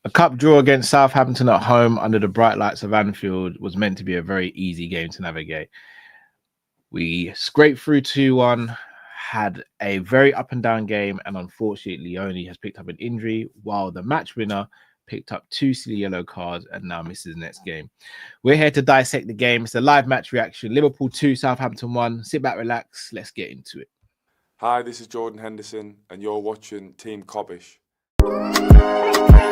A cup draw against Southampton at home under the bright lights of Anfield was meant to be a very easy game to navigate. We scraped through 2-1, had a very up and down game, and unfortunately, Leoni has picked up an injury, while the match winner picked up 2 silly yellow cards and now misses the next game. We're here to dissect the game. It's a live match reaction. Liverpool 2, Southampton 1. Sit back, relax. Let's get into it. Hi, this is Jordan Henderson, and you're watching Team Kopish.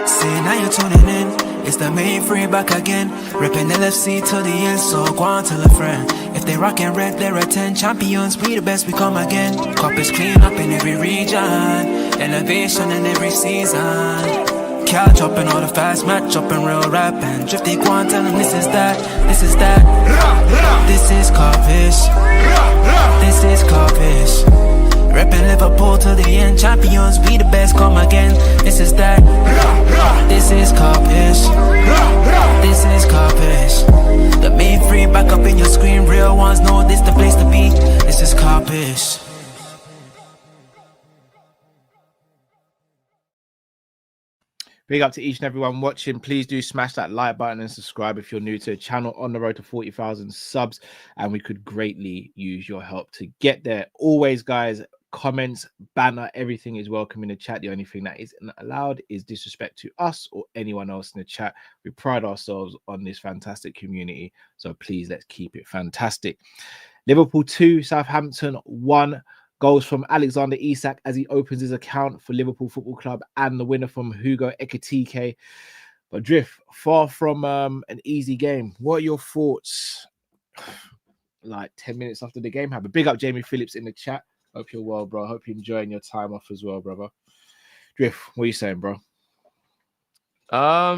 See, now you're tuning in. It's the main free back again. Ripping LFC to the end, so go on, tell a friend. If they rockin' red, they're a 10 champions. We the best, we come again. Kopish clean up in every region. Elevation in every season. Cal dropping all the fast match, dropping real rap. And Drifty go on, tell them this is that, this is that. This is Kopish. This is Kopish. Reppin' Liverpool to the end, champions, we the best, come again. This is that. This is Kopish. This is Kopish. The main free back up in your screen, real ones know this the place to be. This is Kopish. Big up to each and everyone watching. Please do smash that like button and subscribe if you're new to the channel, on the road to 40,000 subs, and we could greatly use your help to get there. Always, guys, comments, banner, everything is welcome in the chat. The only thing that isn't allowed is disrespect to us or anyone else in the chat. We pride ourselves on this fantastic community, so please, let's keep it fantastic. Liverpool 2, Southampton 1. Goals from Alexander Isak as he opens his account for Liverpool Football Club, and the winner from Hugo Ekitike. But Drift, far from an easy game. What are your thoughts like 10 minutes after the game happened? Big up Jamie Phillips in the chat. Hope you're well, bro. Hope you're enjoying your time off as well, brother. Drift, what are you saying, bro? I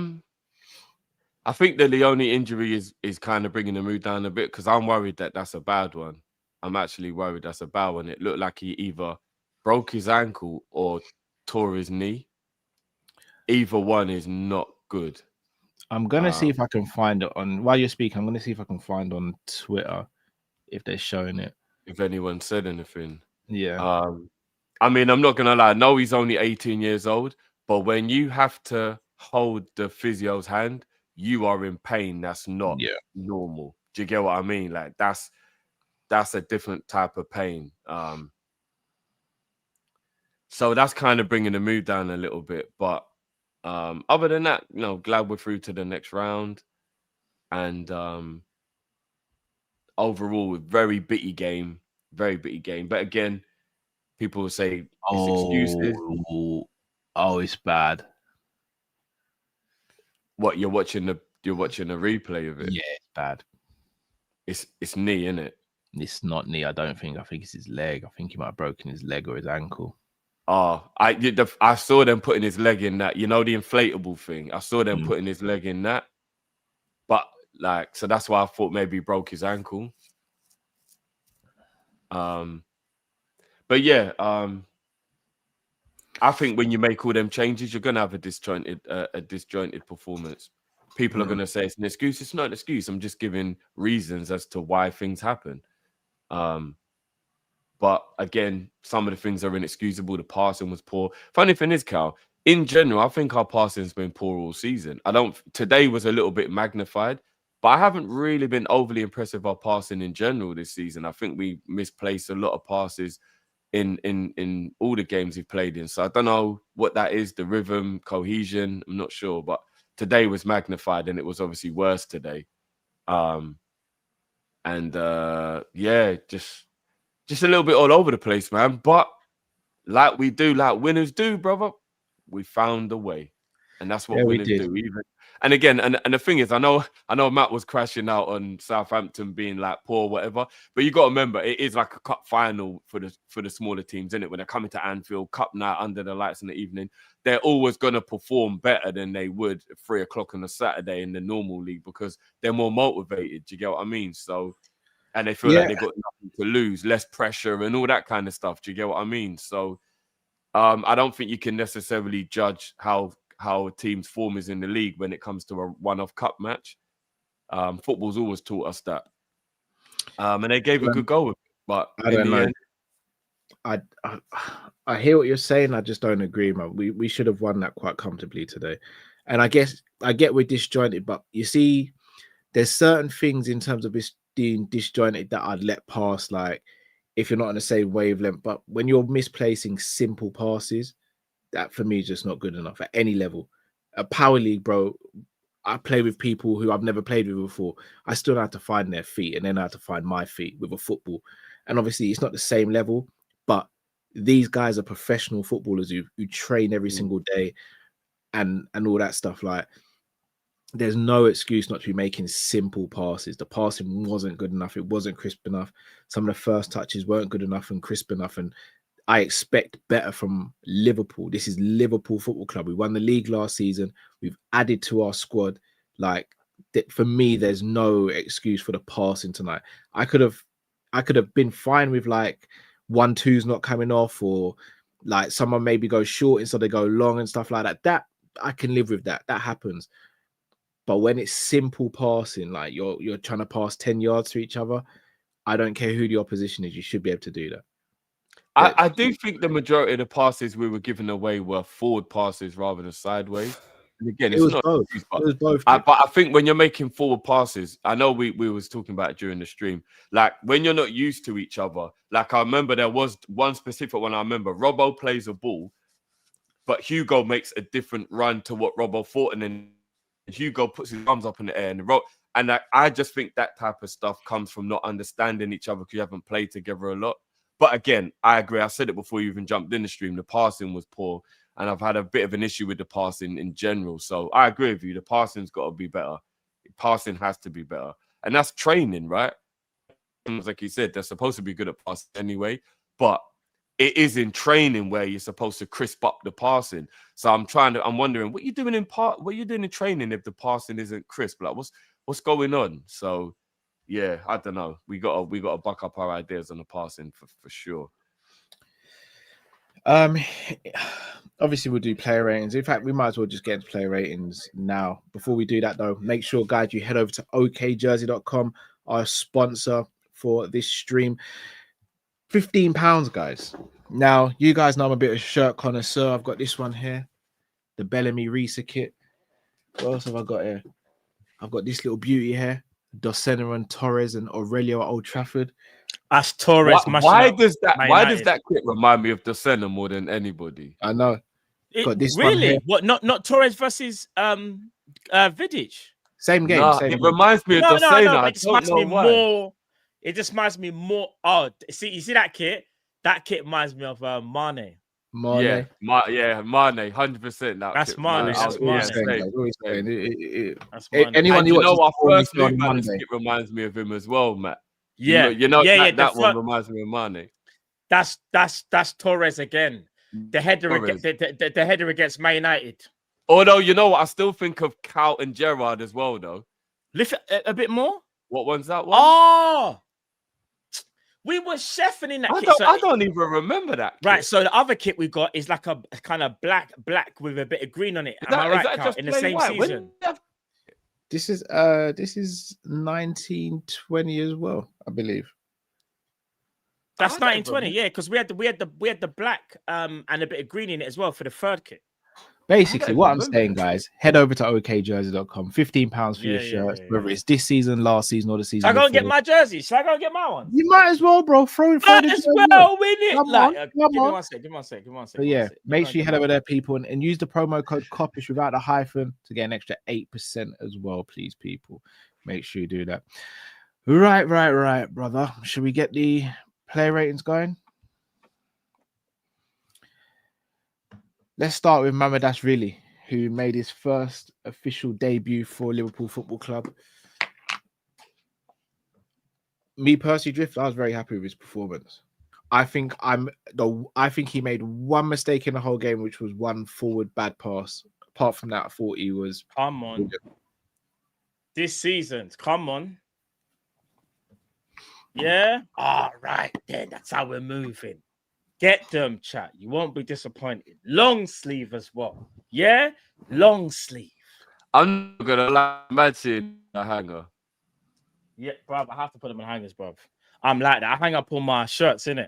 think the Leoni injury is kind of bringing the mood down a bit, because I'm worried that that's a bad one. I'm actually worried that's a bad one. It looked like he either broke his ankle or tore his knee. Either one is not good. I'm going to see if I can find it on, while you're speaking, I'm going to see if I can find on Twitter if they're showing it. If anyone said anything. Yeah. I mean, I'm not going to lie. No, he's only 18 years old. But when you have to hold the physio's hand, you are in pain. That's not normal. Do you get what I mean? Like, that's a different type of pain. So that's kind of bringing the mood down a little bit. But other than that, glad we're through to the next round. And overall, very bitty game. Very bitty game. But again, people will say it's excuses. Oh, it's bad. What, you're watching a replay of it? Yeah, it's bad. It's knee, isn't it? It's not knee, I don't think. I think it's his leg. I think he might have broken his leg or his ankle. Oh, I saw them putting his leg in that. You know, the inflatable thing. I saw them putting his leg in that. But, so that's why I thought maybe he broke his ankle. But yeah, I think when you make all them changes, you're going to have a disjointed performance. People are going to say it's an excuse. It's not an excuse. I'm just giving reasons as to why things happen. But again, some of the things are inexcusable. The passing was poor. Funny thing is, Cal, in general, I think our passing has been poor all season. Today was a little bit magnified, but I haven't really been overly impressed with our passing in general this season. I think we misplaced a lot of passes in all the games we've played in. So I don't know what that is, the rhythm, cohesion, I'm not sure. But today was magnified, and it was obviously worse today. Just a little bit all over the place, man. But like winners do, brother, we found a way. And that's what winners do. And again, and the thing is, I know Matt was crashing out on Southampton being like poor, whatever. But you got to remember, it is like a cup final for the smaller teams, isn't it? When they're coming to Anfield, cup night under the lights in the evening, they're always going to perform better than they would at 3 o'clock on a Saturday in the normal league, because they're more motivated. Do you get what I mean? So, and they feel like they've got nothing to lose, less pressure and all that kind of stuff. Do you get what I mean? So, I don't think you can necessarily judge how a team's form is in the league when it comes to a one-off cup match. Football's always taught us that. And they gave a good goal with it, but I don't know. I hear what you're saying. I just don't agree, man. We should have won that quite comfortably today. And I guess I get we're disjointed, but you see, there's certain things in terms of this being disjointed that I'd let pass, like if you're not on the same wavelength. But when you're misplacing simple passes, that for me is just not good enough at any level. A power league, bro. I play with people who I've never played with before. I still have to find their feet, and then I have to find my feet with a football. And obviously, it's not the same level, but these guys are professional footballers who train every single day and all that stuff. Like, there's no excuse not to be making simple passes. The passing wasn't good enough. It wasn't crisp enough. Some of the first touches weren't good enough and crisp enough. And I expect better from Liverpool. This is Liverpool Football Club. We won the league last season. We've added to our squad. Like, for me, there's no excuse for the passing tonight. I could have been fine with like 1-2s not coming off, or like someone maybe goes short instead they go long and stuff like that. That I can live with that. That happens. But when it's simple passing, like you're trying to pass 10 yards to each other, I don't care who the opposition is, you should be able to do that. I do think the majority of the passes we were giving away were forward passes rather than sideways. And again, it's not both. Excuse, It was both. but I think when you're making forward passes, I know we was talking about it during the stream, like when you're not used to each other. Like I remember there was one specific one. I remember Robbo plays a ball, but Hugo makes a different run to what Robbo thought, and then Hugo puts his arms up in the air and I just think that type of stuff comes from not understanding each other because you haven't played together a lot. But again, I agree. I said it before you even jumped in the stream. The passing was poor, and I've had a bit of an issue with the passing in general. So I agree with you. The passing's got to be better. Passing has to be better, and that's training, right? Like you said, they're supposed to be good at passing anyway, but it is in training where you're supposed to crisp up the passing. So I'm wondering what you're doing in training if the passing isn't crisp. Like what's going on? So yeah, I don't know. We gotta buck up our ideas on the passing for sure. Obviously we'll do player ratings. In fact, we might as well just get into player ratings now. Before we do that though, make sure, guys, you head over to okjersey.com, our sponsor for this stream. £15, guys. Now, you guys know I'm a bit of a shirt connoisseur. I've got this one here, the Bellamy Risa kit. What else have I got here? I've got this little beauty here, Dos Santos, Torres, and Aurelio at Old Trafford. As Torres. Why does that kit remind me of Dos Santos more than anybody? I know. Got this really? one here. What? Not Torres versus Vidic? Same game. Nah, same it game. reminds me of Dos Santos. It just reminds me more. Oh, you see that kit? That kit reminds me of Mane. Mane. Yeah, Mane, 100%. That's Mane. That's Mane. Anyone who our first move it reminds me of him as well, Matt. Yeah, that one reminds me of Mane. That's Torres again. The header against the header against Man United. Although you know what, I still think of Cal and Gerrard as well, though. Lift a bit more. What one's that one? Oh. We were chefing in that kit. I don't even remember that kit. Right, so the other kit we got is like a kind of black with a bit of green on it. Am I right, Carl? In the same season? This is 1920 as well, I believe. That's 1920, yeah, because we had the black and a bit of green in it as well for the third kit. Basically, what I'm saying, guys, head over to okjersey.com. £15 for your shirts, whether it's this season, last season, or the season. I go and get my jersey. Should I go and get my one? You might as well, bro. Throw it. Might as well win it. Come on. Give me one sec. So yeah, make sure you head over there, people, and use the promo code KOPISH without the hyphen to get an extra 8% as well, please, people. Make sure you do that. Right, brother. Should we get the player ratings going? Let's start with Managerial, who made his first official debut for Liverpool Football Club. Me personally, Drift, I was very happy with his performance. I think he made one mistake in the whole game, which was one forward bad pass. Apart from that, I thought he was. Come on. This season, come on. Yeah. All right, then that's how we're moving. Get them, chat. You won't be disappointed. Long sleeve as well. Yeah? Long sleeve. I'm not going to imagine a hanger. Yeah, bruv. I have to put them in hangers, bruv. I'm like that. I hang up all my shirts, innit?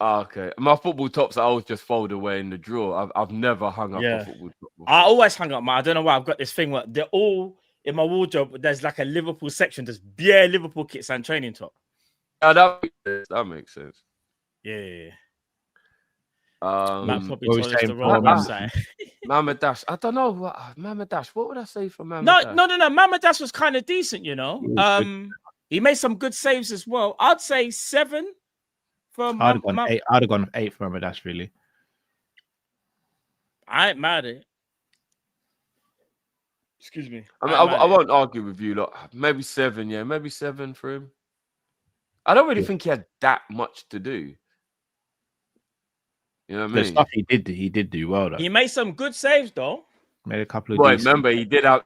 Okay. My football tops I always just fold away in the drawer. I've never hung up Yeah. a football top before. I always hang up, man. I don't know why. I've got this thing where they're all in my wardrobe. There's like a Liverpool section. There's bare Liverpool kits and training top. That makes sense. Yeah. Um, probably what we told us saying the wrong for, website. Mama Dash. I don't know what Mama Dash. What would I say for Mama Dash? No. Mama Dash was kind of decent, you know. He was good. He made some good saves as well. I'd say 7 for I'd have gone 8. I'd have gone 8 for Ramadash, really. I ain't mad at it. Excuse me. I mean, I won't argue with you. Look, maybe 7. Yeah, maybe 7 for him. I don't really think he had that much to do. You know what I mean? The stuff he did do well though. He made some good saves though. Made a couple of. Boy, remember he did out.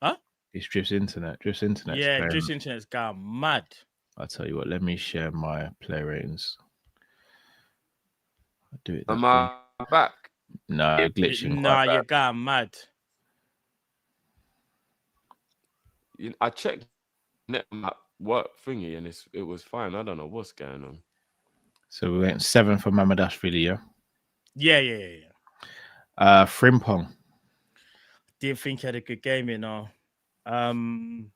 Huh? It's Drift's internet. Yeah, Drift's internet's gone mad. I'll tell you what. Let me share my play ratings. I'll do it. Am I back? No, you're glitching. Nah, you're gone mad. I checked net map work thingy and it was fine. I don't know what's going on. So we went 7 for Mamadash, really, yeah. Yeah. Frimpong. Didn't think he had a good game, you know. I'm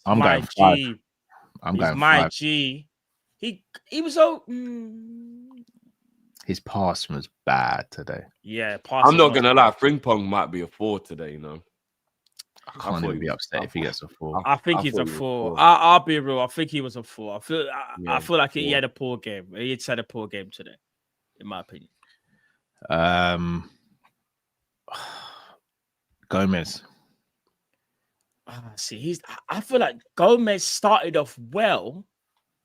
going 5. I'm going 5. G. He was so. His pass was bad today. Yeah, I'm not gonna lie. Frimpong might be a 4 today, you know. I can't even be upset if he gets a 4. I think he's a 4. I'll be real. I think he was a 4. I feel like he had a poor game. He just had a poor game today, in my opinion. Gomez. See, I feel like Gomez started off well,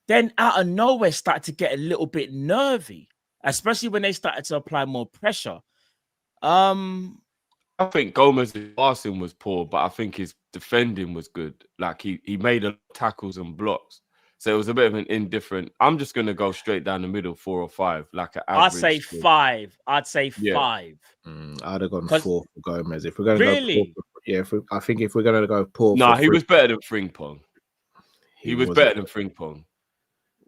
then out of nowhere started to get a little bit nervy, especially when they started to apply more pressure. I think Gomez's passing was poor, but I think his defending was good. Like he made a lot of tackles and blocks. So it was a bit of an indifferent. I'm just gonna go straight down the middle, 4 or 5, like an average. I'd say 5. I'd have gone 4 for Gomez. If we're gonna really, I think if we're gonna go poor, he was better than Frimpong. He was better than Frimpong.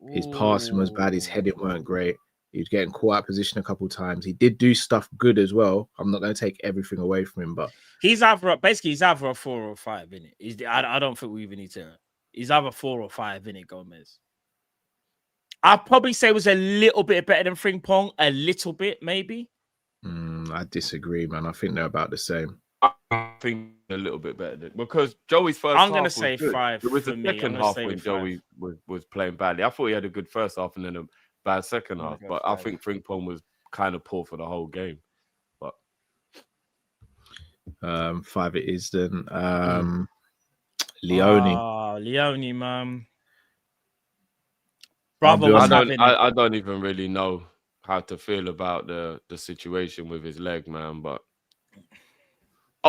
His passing was bad. His heading weren't great. He was getting caught out of position a couple of times. He did do stuff good as well. I'm not going to take everything away from him, but he's either a 4 or 5, isn't it? I don't think we even need to. He's either 4 or 5, isn't it, Gomez? I'd probably say it was a little bit better than Frimpong, a little bit maybe. I disagree, man. I think they're about the same. I think a little bit better because Joey's first. I'm going to say 5. It was the second half when Joey was playing badly. I thought he had a good first half and then a bad second half, but I think Frimpong was kind of poor for the whole game. But 5 it is then. Leoni. Leoni, man. Brother, I don't even really know how to feel about the situation with his leg, man. But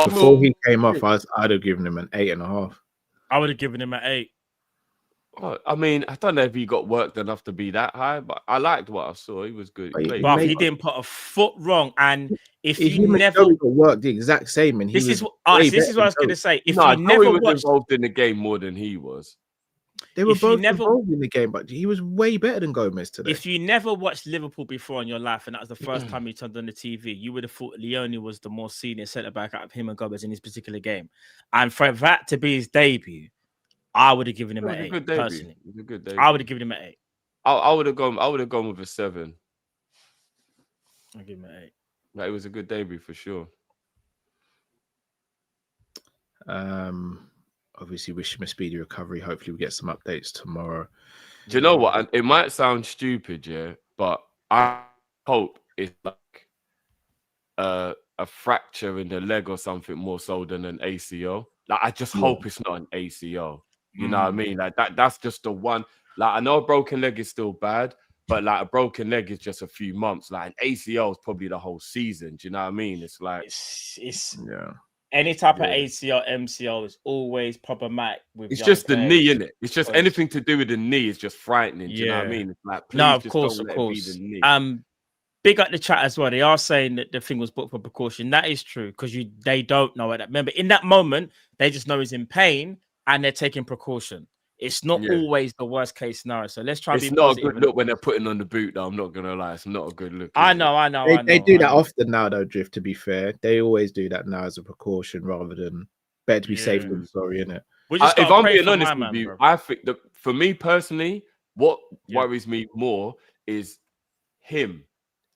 before he came off, I'd have given him an 8.5. I would have given him an 8. I mean, I don't know if he got worked enough to be that high, but I liked what I saw. He was good. He didn't put a foot wrong. And if you never got worked the exact same, and this is what I was going to say. If you never was involved in the game more than he was. They were both involved in the game, but he was way better than Gomez today. If you never watched Liverpool before in your life, and that was the first time you turned on the TV, you would have thought Leoni was the more senior centre back out of him and Gomez in this particular game. And for that to be his debut, I would have given him an 8. Personally, it was a good debut. I would have given him an 8. I would have gone with a 7. I'll give him an 8. Like, it was a good debut for sure. Obviously, wish him a speedy recovery. Hopefully, we get some updates tomorrow. Do you know what? It might sound stupid, yeah, but I hope it's like a fracture in the leg or something more so than an ACL. Like, I just hope it's not an ACL. You know what I mean? Like that's just the one. Like, I know a broken leg is still bad, but like a broken leg is just a few months. Like an ACL is probably the whole season. Do you know what I mean? It's like it's yeah. Any type of ACL, MCL is always problematic. It's just the knee, isn't it? It's just anything to do with the knee is just frightening. Do you know what I mean? It's like, please, no, of course. big up the chat as well. They are saying that the thing was booked for precaution. That is true because they don't know it. Remember, in that moment, they just know he's in pain and they're taking precaution. It's not always the worst case scenario. So let's try to be not positive. a good look when they're putting on the boot, though. I'm not gonna lie, it's not a good look. I know. They do that often now, though, Drift. To be fair, they always do that now as a precaution rather than better to be safe than sorry, innit? If I'm being honest with you, I think that for me personally, what worries me more is him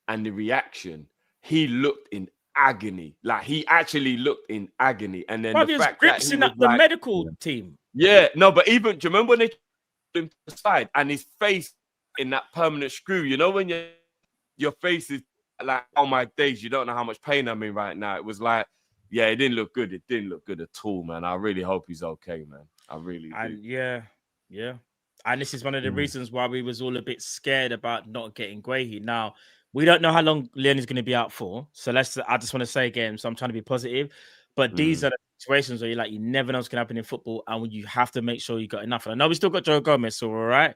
and the reaction. He looked in agony, like he actually looked in agony, and then the fact that he was the medical team. Yeah, no, but even do you remember when they took him to the side and his face in that permanent screw? You know when your face is like, oh my days, you don't know how much pain I'm in right now. It was like, yeah, it didn't look good. It didn't look good at all, man. I really hope he's okay, man. I really do. Yeah. And this is one of the reasons why we was all a bit scared about not getting Guehi. Now, we don't know how long Leoni's going to be out for. So I just want to say again, so I'm trying to be positive. But these are the situations where you never know what's going to happen in football. And you have to make sure you got enough. And I know we still got Joe Gomez, so all right.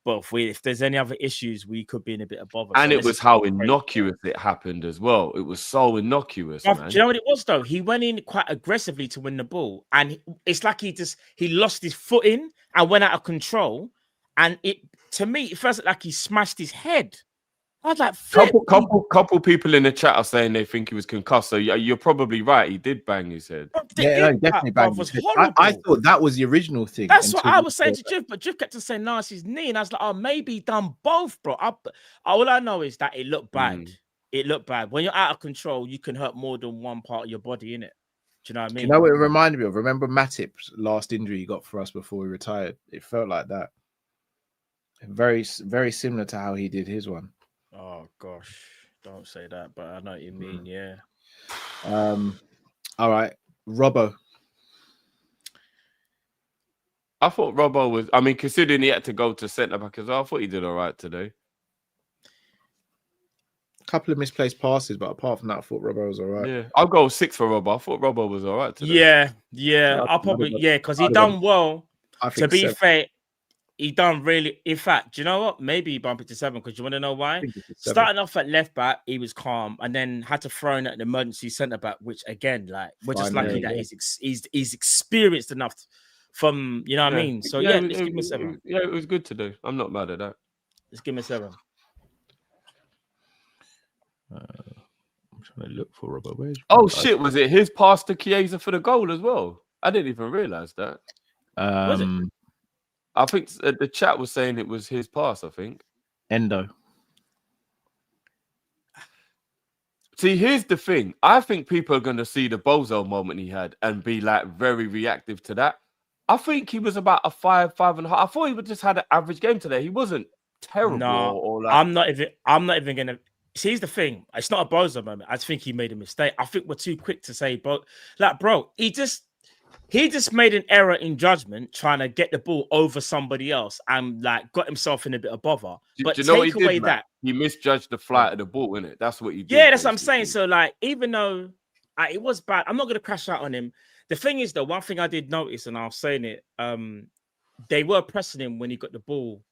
But if there's any other issues, we could be in a bit of bother. And it was how innocuous it happened as well. It was so innocuous, man. Do you know what it was, though? He went in quite aggressively to win the ball. And it's like he lost his footing and went out of control. And to me, it felt like he smashed his head. I was like, couple people in the chat are saying they think he was concussed. So you're probably right. He did bang his head. Yeah, no, definitely banged his head. I thought that was the original thing. That's what I was saying to Jiv, but Jiv kept on saying, no, it's his knee. And I was like, oh, maybe he done both, bro. All I know is that it looked bad. It looked bad. When you're out of control, you can hurt more than one part of your body, innit? Do you know what I mean? You know what it reminded me of? Remember Matip's last injury he got for us before he retired? It felt like that. Very, very similar to how he did his one. Oh gosh, don't say that, but I know what you mean. Yeah. All right, Robbo. I thought Robbo was. I mean, considering he had to go to centre back as well, I thought he did all right today. A couple of misplaced passes, but apart from that, I thought Robbo was all right. Yeah, I'll go 6 for Robbo. I thought Robbo was all right today. Yeah. I'll probably because he done well. To be fair. He done really. In fact, do you know what? Maybe he bumped it to 7 because you want to know why? Starting off at left back, he was calm, and then had to throw in at the emergency centre back, which again, we're just lucky that he's experienced enough from you know what I mean. So let's give him a 7. Yeah, it was good to do. I'm not mad at that. Let's give him a 7. I'm trying to look for Robbo. Oh shit! Was it his pass to Chiesa for the goal as well? I didn't even realise that. Was it? I think the chat was saying it was his pass, I think. Endo. See, here's the thing. I think people are going to see the Bozo moment he had and be very reactive to that. I think he was about a 5.5. I thought he just had an average game today. He wasn't terrible. No, I'm not even going to. See, here's the thing. It's not a Bozo moment. I just think he made a mistake. I think we're too quick to say, bro, he just made an error in judgment trying to get the ball over somebody else and got himself in a bit of bother. But do you know take what he away did, that. He misjudged the flight of the ball, innit? That's what he did. Yeah, that's what I'm saying. So, even though it was bad, I'm not going to crash out on him. The thing is, though, one thing I did notice, and I was saying it, they were pressing him when he got the ball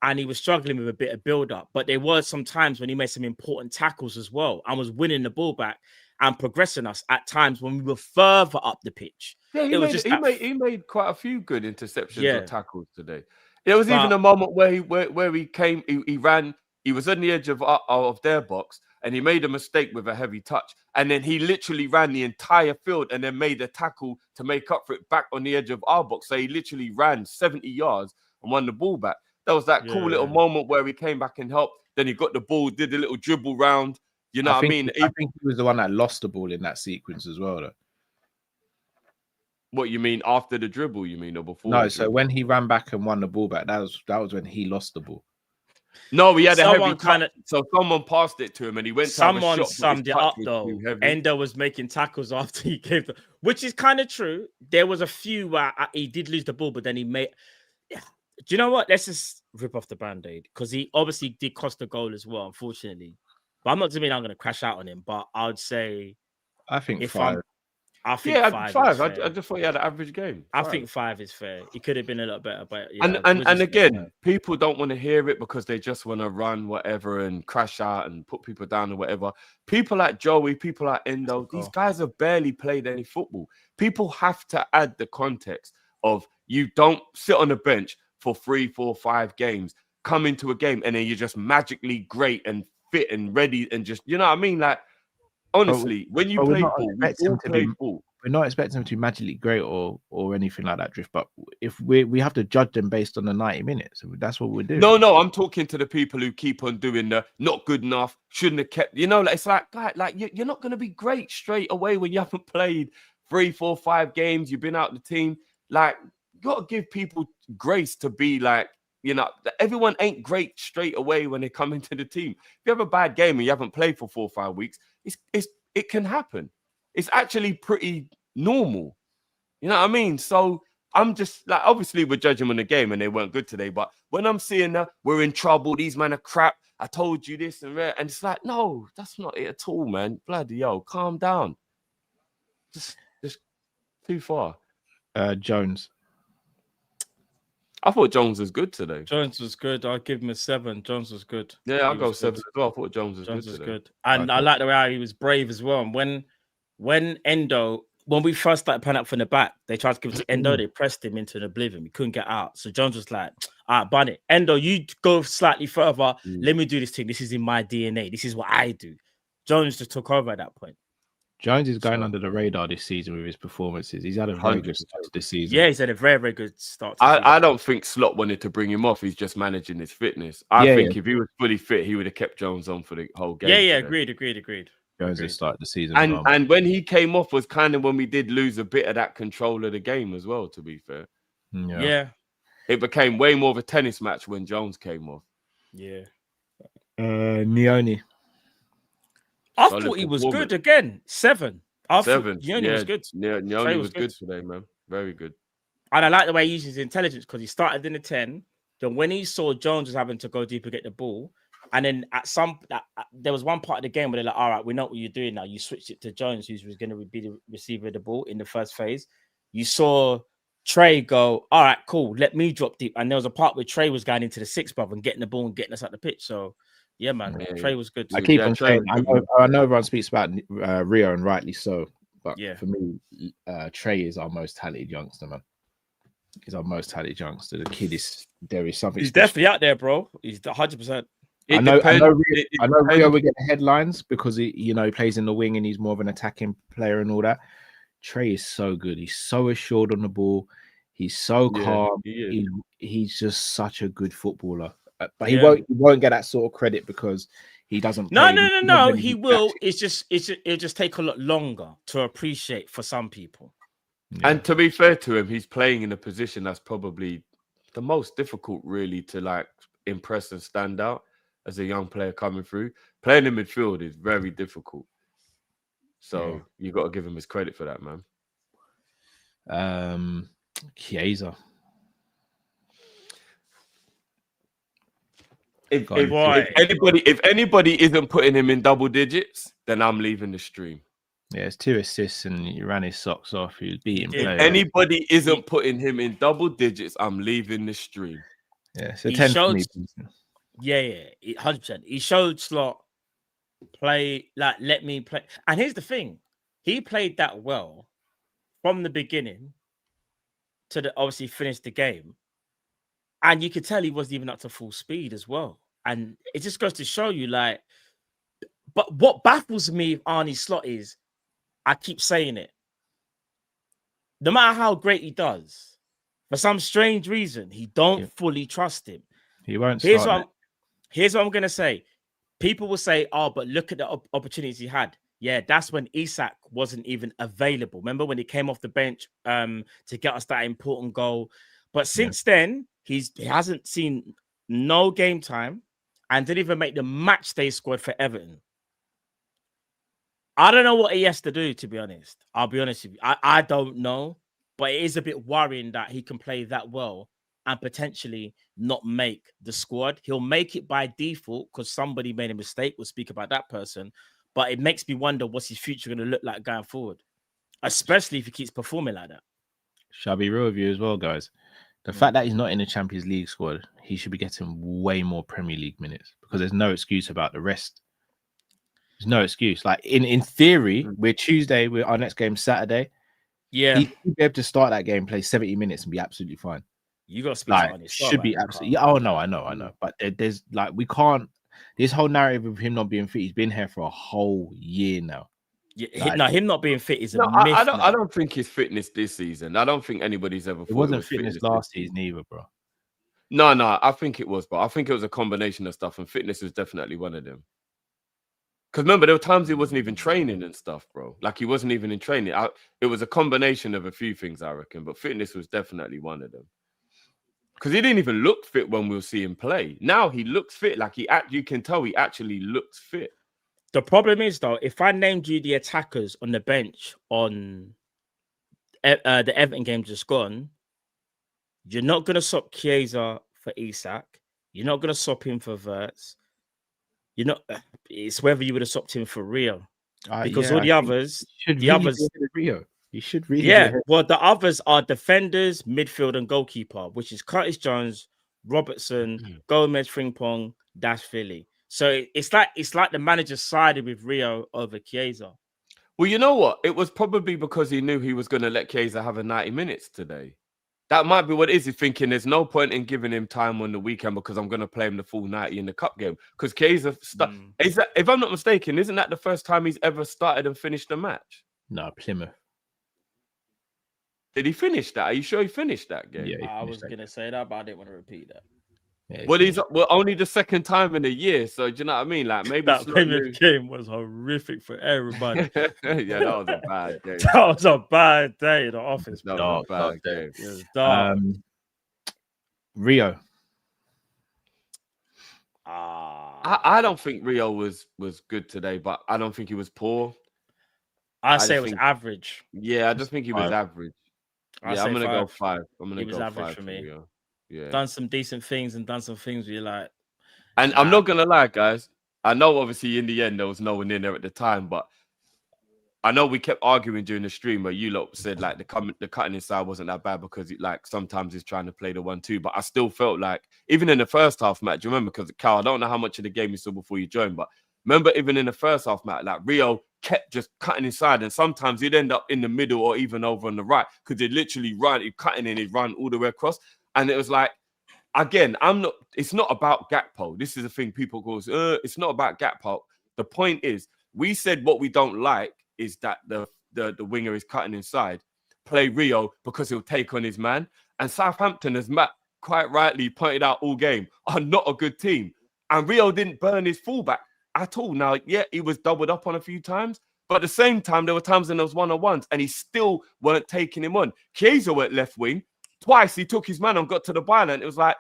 and he was struggling with a bit of build-up. But there were some times when he made some important tackles as well and was winning the ball back and progressing us at times when we were further up the pitch. Yeah, he made quite a few good interceptions or tackles today. There was even a moment where he came, he ran, he was on the edge of their box and he made a mistake with a heavy touch. And then he literally ran the entire field and then made a tackle to make up for it back on the edge of our box. So he literally ran 70 yards and won the ball back. That was that cool little moment where he came back and helped. Then he got the ball, did a little dribble round. You know what I mean? I think he was the one that lost the ball in that sequence as well, though. What you mean after the dribble? You mean or before? No, so when he ran back and won the ball back, that was when he lost the ball. No, he had a heavy touch. So someone passed it to him and he went. Someone summed it up though. Endo was making tackles after he gave the, which is kind of true. There was a few where he did lose the ball, but then he made. Do you know what? Let's just rip off the band-aid because he obviously did cost the goal as well, unfortunately. But I'm not saying I'm going to crash out on him, but I would say I think 5. I think Yeah, 5 is five. fair. I just thought he had an average game. I think 5 is fair. He could have been a little better, but I think 5 is fair. He could have been a lot better, but and again, people don't want to hear it because they just want to run whatever and crash out and put people down or whatever. People like Joey, people like Endo, these guys have barely played any football. People have to add the context of you don't sit on the bench for 3, 4, 5 games, come into a game and then you're just magically great and fit and ready and just, you know what I mean? Like, honestly, when you play ball, we all play ball. We're not expecting them to be magically great or anything like that, Drift. But if we have to judge them based on the 90 minutes, that's what we're doing. No, I'm talking to the people who keep on doing the not good enough, shouldn't have kept. You know, it's like you're not going to be great straight away when you haven't played 3, 4, 5 games. You've been out the team. Like, you got to give people grace to be like, you know, everyone ain't great straight away when they come into the team. If you have a bad game and you haven't played for 4 or 5 weeks, it can happen. It's actually pretty normal. You know what I mean? So I'm just like, obviously we're judging on the game and they weren't good today. But when I'm seeing that we're in trouble, these men are crap. I told you this and that. And it's like, no, that's not it at all, man. Bloody hell, calm down. Just too far. Jones. I thought Jones was good today. Jones was good. I'll give him a 7. Jones was good. Yeah, I'll go 7 as well. I thought Jones was good. And I like the way he was brave as well. And when we first started playing up from the back, they tried to give it to Endo. They pressed him into an oblivion. He couldn't get out. So Jones was like, all right, bun it. Endo, you go slightly further. Let me do this thing. This is in my DNA. This is what I do. Jones just took over at that point. Jones is going under the radar this season with his performances. He's had a very good start this season. Yeah, he's had a very, very good start. I don't think Slot wanted to bring him off. He's just managing his fitness. I think if he was fully fit, he would have kept Jones on for the whole game. Yeah, agreed. Jones has started the season. And when he came off was kind of when we did lose a bit of that control of the game as well, to be fair. Yeah. It became way more of a tennis match when Jones came off. Yeah. Leoni. I thought he was good again. 7. 7. Leoni was good. Yeah, Leoni was good today, man. Very good. And I like the way he uses his intelligence because he started in the 10. Then when he saw Jones was having to go deep and get the ball, and then there was one part of the game where they're like, all right, we know what you're doing now. You switched it to Jones, who was going to be the receiver of the ball in the first phase. You saw Trey go, all right, cool, let me drop deep. And there was a part where Trey was going into the 6, brother, and getting the ball and getting us at the pitch. So, yeah, man, Trey was good too. I keep on saying, I know everyone speaks about Rio, and rightly so. But for me, Trey is our most talented youngster, man. He's our most talented youngster. The kid there is something. He's definitely out there, bro. He's 100%. I know Rio will get the headlines because he plays in the wing and he's more of an attacking player and all that. Trey is so good. He's so assured on the ball. He's so calm. He's just such a good footballer. But he won't get that sort of credit because he doesn't. No. He will. It'll just take a lot longer to appreciate for some people. Yeah. And to be fair to him, he's playing in a position that's probably the most difficult, really, to like impress and stand out as a young player coming through. Playing in midfield is very difficult. So you got to give him his credit for that, man. Chiesa. If anybody isn't putting him in double digits, then I'm leaving the stream. Yeah, it's 2 assists and he ran his socks off. He was beating players. If anybody isn't putting him in double digits, I'm leaving the stream. Yeah, so 10 for me. Yeah, 100%. He showed Slot play, like, let me play. And here's the thing. He played that well from the beginning to obviously finish the game. And you could tell he wasn't even up to full speed as well. And it just goes to show you, like, but what baffles me with Arnie Slot is, I keep saying it. No matter how great he does, for some strange reason, he don't fully trust him. He won't. Here's what I'm going to say. People will say, oh, but look at the opportunities he had. Yeah, that's when Isak wasn't even available. Remember when he came off the bench to get us that important goal? But since then, he hasn't seen no game time and didn't even make the match day squad for Everton. I don't know what he has to do, to be honest. I'll be honest with you. I don't know, but it is a bit worrying that he can play that well and potentially not make the squad. He'll make it by default because somebody made a mistake. We'll speak about that person. But it makes me wonder what's his future going to look like going forward. especially if he keeps performing like that. Shall I be real with you as well, guys? The fact that he's not in the Champions League squad, he should be getting way more Premier League minutes because there's no excuse about the rest. There's no excuse. Like in theory, we're Tuesday, our next game Saturday. Yeah, he'd be able to start that game, play 70 minutes, and be absolutely fine. You got to speak like, on it. Should be absolutely. Yeah, oh no, I know. But there's like we can't. This whole narrative of him not being fit, he's been here for a whole year now. Yeah, no, him not being fit is a myth. I don't think his fitness this season. I don't think anybody's ever. It wasn't fitness last season either, bro. No, I think it was, bro. I think it was a combination of stuff, and fitness was definitely one of them. Because remember, there were times he wasn't even training and stuff, bro. Like he wasn't even in training. It was a combination of a few things, I reckon. But fitness was definitely one of them. Because he didn't even look fit when we'll see him play. Now he looks fit. Like you can tell he actually looks fit. The problem is, though, if I named you the attackers on the bench on the Everton game just gone, you're not going to swap Chiesa for Isak. You're not going to swap him for Wirtz. You're not. It's whether you would have swapped him for Rio, because all the others, Rio. You should really. Yeah, well, the others are defenders, midfield, and goalkeeper, which is Curtis Jones, Robertson, Gomez, Frimpong, Dash Philly. So it's like the manager sided with Rio over Chiesa. Well, you know what? It was probably because he knew he was going to let Chiesa have a 90 minutes today. That might be what it is. He's thinking there's no point in giving him time on the weekend because I'm going to play him the full 90 in the cup game. Because Chiesa, is that, if I'm not mistaken, isn't that the first time he's ever started and finished a match? No, Plymouth. Did he finish that? Are you sure he finished that game? Yeah, I was going to say that, but I didn't want to repeat that. Yeah, well, only the second time in a year. So do you know what I mean? Like maybe that Plymouth game was horrific for everybody. Yeah, that was a bad game. That was a bad day in the office. That was a bad game. It was dark. Rio. I don't think Rio was good today, but I don't think he was poor. I say it was average. Yeah, I just think he was average. I'm gonna go 5. I'm gonna go 5 for me. Rio. Yeah, done some decent things and done some things where you're like. And I'm not gonna lie, guys. I know obviously in the end there was no one in there at the time, but I know we kept arguing during the stream where you lot said like the cutting inside wasn't that bad because like sometimes he's trying to play the 1-2, but I still felt like even in the first half match, you remember, because Cal, I don't know how much of the game you saw before you joined, but remember even in the first half match, like Rio kept just cutting inside, and sometimes he'd end up in the middle or even over on the right because he'd literally he'd cutting in, he'd run all the way across. And it was like, again, it's not about Gakpo. This is the thing people go, it's not about Gakpo. The point is, we said what we don't like is that the winger is cutting inside. Play Rio because he'll take on his man. And Southampton, as Matt quite rightly pointed out all game, are not a good team. And Rio didn't burn his fullback at all. Now, yeah, he was doubled up on a few times, but at the same time, there were times in those one-on-ones and he still weren't taking him on. Chiesa went left wing. Twice he took his man and got to the byline. It was like,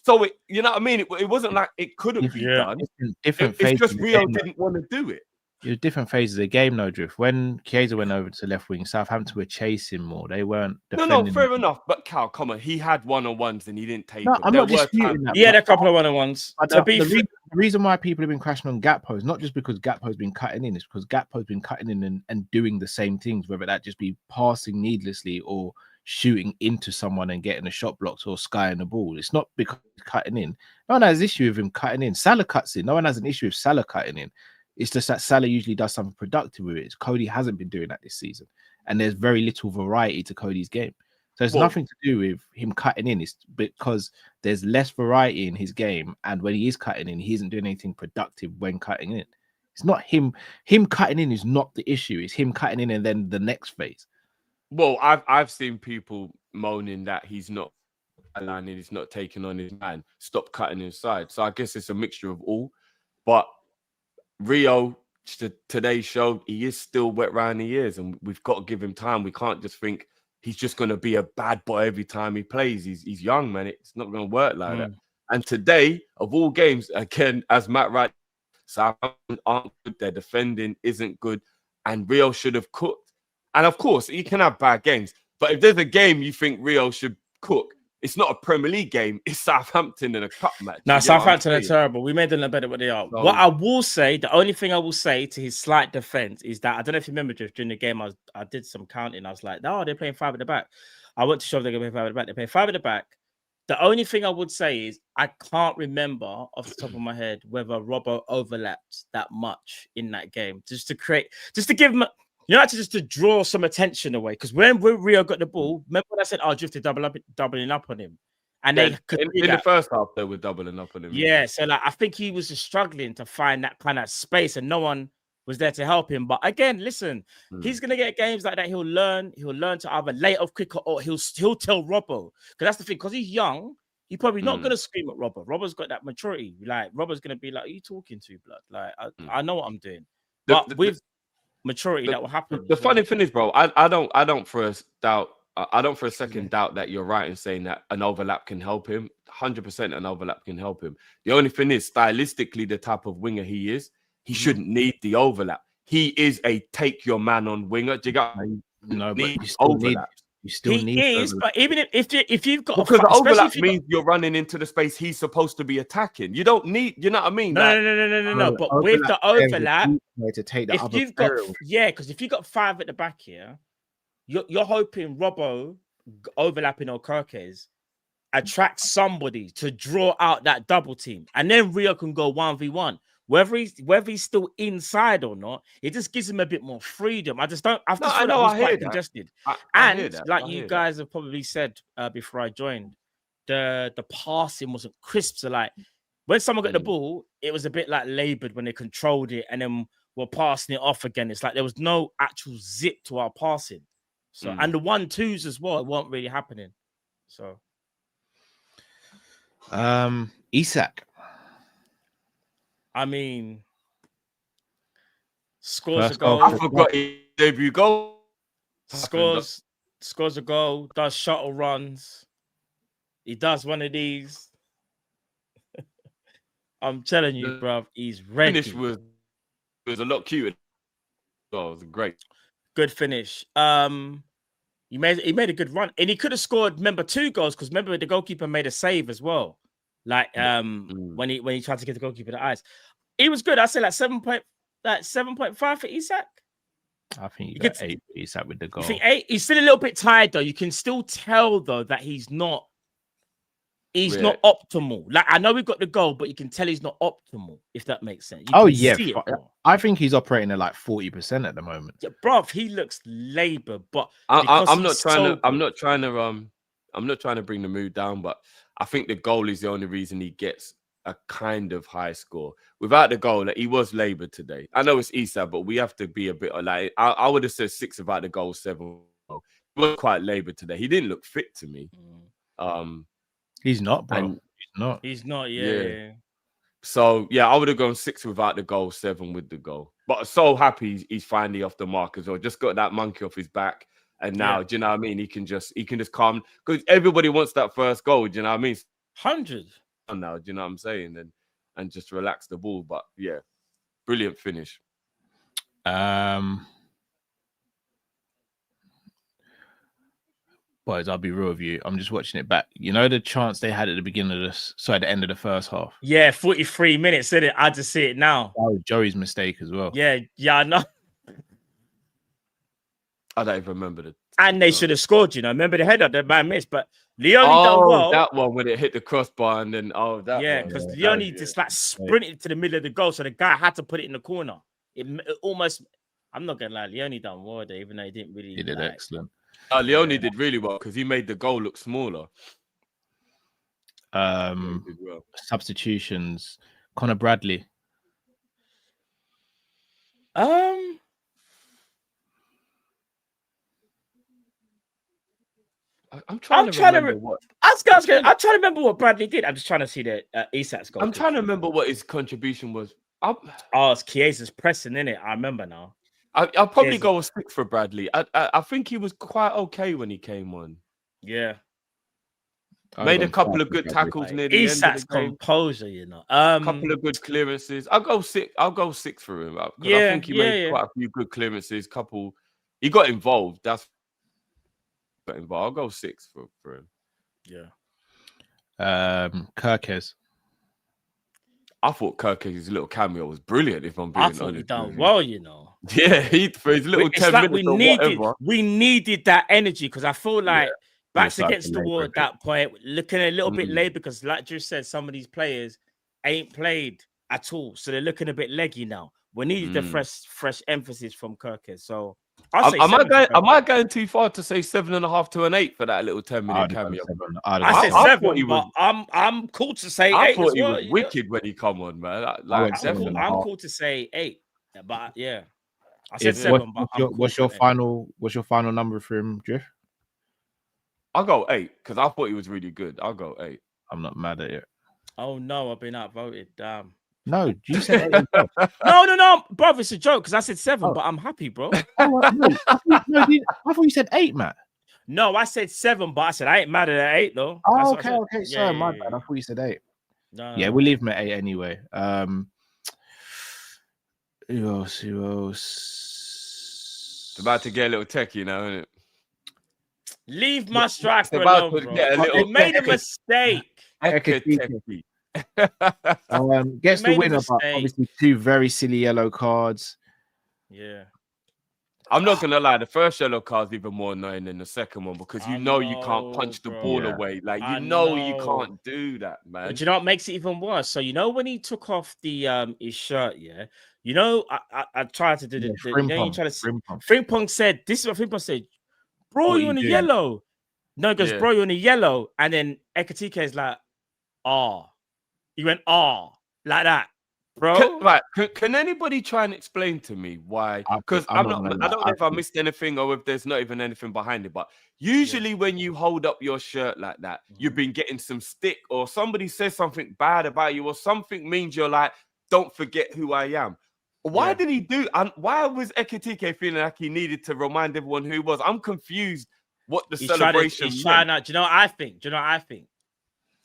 so you know what I mean? It wasn't like it couldn't be done. It's just Rio didn't want to do it. It was different phases of the game, no Drift. When Chiesa went over to left wing, Southampton were chasing more. They weren't defending. No, fair enough. But Cal, come on, he had one-on-ones and he didn't take them. I'm not disputing that. He had a couple of one-on-ones. The reason why people have been crashing on Gakpo is not just because Gakpo's been cutting in, it's because Gakpo's been cutting in and doing the same things, whether that just be passing needlessly or shooting into someone and getting a shot blocked or skying the ball. It's not because he's cutting in. No one has an issue with him cutting in. Salah cuts in. No one has an issue with Salah cutting in. It's just that Salah usually does something productive with it. Cody hasn't been doing that this season. And there's very little variety to Cody's game. So it's nothing to do with him cutting in. It's because there's less variety in his game. And when he is cutting in, he isn't doing anything productive when cutting in. It's not him. Him cutting in is not the issue. It's him cutting in and then the next phase. Well, I've seen people moaning that he's not aligning, he's not taking on his man, stop cutting inside. So I guess it's a mixture of all. But Rio, today showed he is still wet around the ears, and we've got to give him time. We can't just think he's just going to be a bad boy every time he plays. He's young, man. It's not going to work like that. And today, of all games, again, as Matt Wright, Southampton aren't good. Their defending isn't good, and Rio should have cooked. And of course, he can have bad games. But if there's a game you think Rio should cook, It's not a Premier League game. It's Southampton in a cup match. Now, Southampton are terrible. We made them better what they are. So, what I will say, the only thing I will say to his slight defense is that I don't know if you remember, Drift, during the game, I did some counting. I was like, no, they're playing 5 at the back. I went to show they're going to play 5 at the back. They're playing 5 at the back. The only thing I would say is I can't remember off the top of my head whether Robbo overlapped that much in that game. Just to give him, just to draw some attention away. Because when Rio got the ball, remember when I said, oh, Drift doubling up on him? And they could in the first half, they were doubling up on him. Yeah, so like I think he was just struggling to find that kind of space, and no one was there to help him. But again, listen, he's gonna get games like that. He'll learn to either lay off quicker or he'll tell Robbo. Because that's the thing, because he's young, he's probably not gonna scream at Robbo. Robbo's got that maturity. Like Robbo's gonna be like, "Are you talking to, blood? Like I know what I'm doing." But with maturity, that will happen. The funny thing is, bro, I don't for a doubt. I don't for a second doubt that you're right in saying that an overlap can help him. 100% an overlap can help him. The only thing is, stylistically, the type of winger he is, he shouldn't need the overlap. He is a take your man on winger. Do you got no, but you still need is, but even if you've got because the overlap means you're running into the space he's supposed to be attacking. You don't need, you know what I mean? No. But with the overlap, to take the if you've got because if you've got 5 at the back here. You're hoping Robbo overlapping Okakes attracts somebody to draw out that double team, and then Rio can go 1v1. Whether he's still inside or not, it just gives him a bit more freedom. I just don't. I feel like he's quite congested. Like you guys have probably said before I joined, the passing wasn't crisp. So like when someone got the ball, it was a bit like labored when they controlled it, and then were passing it off again. It's like there was no actual zip to our passing. So and the 1-2s as well, it weren't really happening. So Isak. I mean, scores a goal. I forgot his debut goal. Scores a goal, does shuttle runs. He does one of these. I'm telling you, bruv, he's ready. Finish was a lot cuter. Oh, it was great. Good finish. He made a good run, and he could have scored. Remember 2 goals because remember the goalkeeper made a save as well. Like when he tried to get the goalkeeper the eyes, he was good. I say like 7.5 for Isak. I think you got 8 for Isak with the goal. You think 8? He's still a little bit tired though. You can still tell though that he's not not optimal. Like I know we got the goal, but you can tell he's not optimal, if that makes sense. I think he's operating at like 40% at the moment. Yeah, bruv, he looks labor, but I'm not trying to bring the mood down, but I think the goal is the only reason he gets a kind of high score. Without the goal, he was labor today. I know it's Isak, but we have to be a bit like I would have said 6 without the goal, 7. He was quite labor today. He didn't look fit to me. He's not, bro. He's not. Yeah. So yeah, I would have gone 6 without the goal, 7 with the goal. But so happy he's finally off the mark as well. Just got that monkey off his back, and now do you know what I mean? He can just calm because everybody wants that first goal. Do you know what I mean? 100 now. Do you know what I'm saying? And just relax the ball. But yeah, brilliant finish. Boys, I'll be real with you. I'm just watching it back. You know the chance they had at the beginning of this, the end of the first half. Yeah, 43 minutes, isn't it? I just see it now. That was Joey's mistake as well. Yeah, I know. I don't even remember the. And they should have scored. Remember the header that man missed, but Leoni done well. That one when it hit the crossbar and then because Leoni just like sprinted to the middle of the goal, so the guy had to put it in the corner. It almost. I'm not gonna lie, Leoni done well there, even though he didn't really. He did excellent. Leoni did really well because he made the goal look smaller. Substitutions. Connor Bradley. I'm trying to remember what Bradley did. I'm just trying to see the Isak's goal. I'm trying to remember what his contribution was. It's Chiesa's pressing, in it. I remember now. I'll probably go a 6 for Bradley. I think he was quite okay when he came on. Yeah. Made a couple of good tackles near the end of the game. Composure, couple of good clearances. I'll go 6 for him. I think he made quite a few good clearances. He got involved. I'll go 6 for him. Yeah. Kirkes. I thought Kirk's little cameo was brilliant. If I'm being I honest, thought he done with well, you know. you. Yeah, for his little It's 10 like minutes or whatever. we needed that energy because I feel like backs You're against the starting to wall labour a at that point, looking a little bit Mm. late because, like Drew said, some of these players ain't played at all, so they're looking a bit leggy now. We needed the fresh emphasis from Kirkes. So I'll say am I going too far to say 7.5 to an 8 for that little 10-minute cameo? I said I 7, but I'm cool to say 8 I thought as he well. was wicked when he come on, man. I'm cool to say 8, but yeah, I said 7. But what's your final number for him, Drift? I'll go 8 because I thought he was really good. I'll go 8. I'm not mad at it. Oh no, I've been outvoted. Damn. No, you said 8 as well. No, bro, it's a joke because I said 7, but I'm happy, bro. I thought you said 8, Matt. No, I said 7, but I said I ain't mad at 8 though. Oh, okay. Sorry, my bad. I thought you said 8. No. We'll leave him at 8 anyway. Who else? It's about to get a little techie now, isn't it? Leave my striker alone, bro. They made a mistake. Ekitike. Gets the winner, but obviously 2 very silly yellow cards. Yeah. I'm not gonna lie, the first yellow card's even more annoying than the second one because you know you can't punch the ball away. Like you know you can't do that, man. But you know what makes it even worse? So you know when he took off the his shirt, you know, I tried to do Frimpong said, this is what Frimpong said, bro, you're on a yellow. No, he goes, bro, you're on a yellow. And then Ekitike is like, he went, like that. Bro, can anybody try and explain to me why? Because I don't know if I missed anything or if there's not even anything behind it. But usually when you hold up your shirt like that, you've been getting some stick or somebody says something bad about you or something means you're like, don't forget who I am. Why did he do? And why was Ekitike feeling like he needed to remind everyone who he was? I'm confused. What the celebration? He's trying out. Do you know what I think?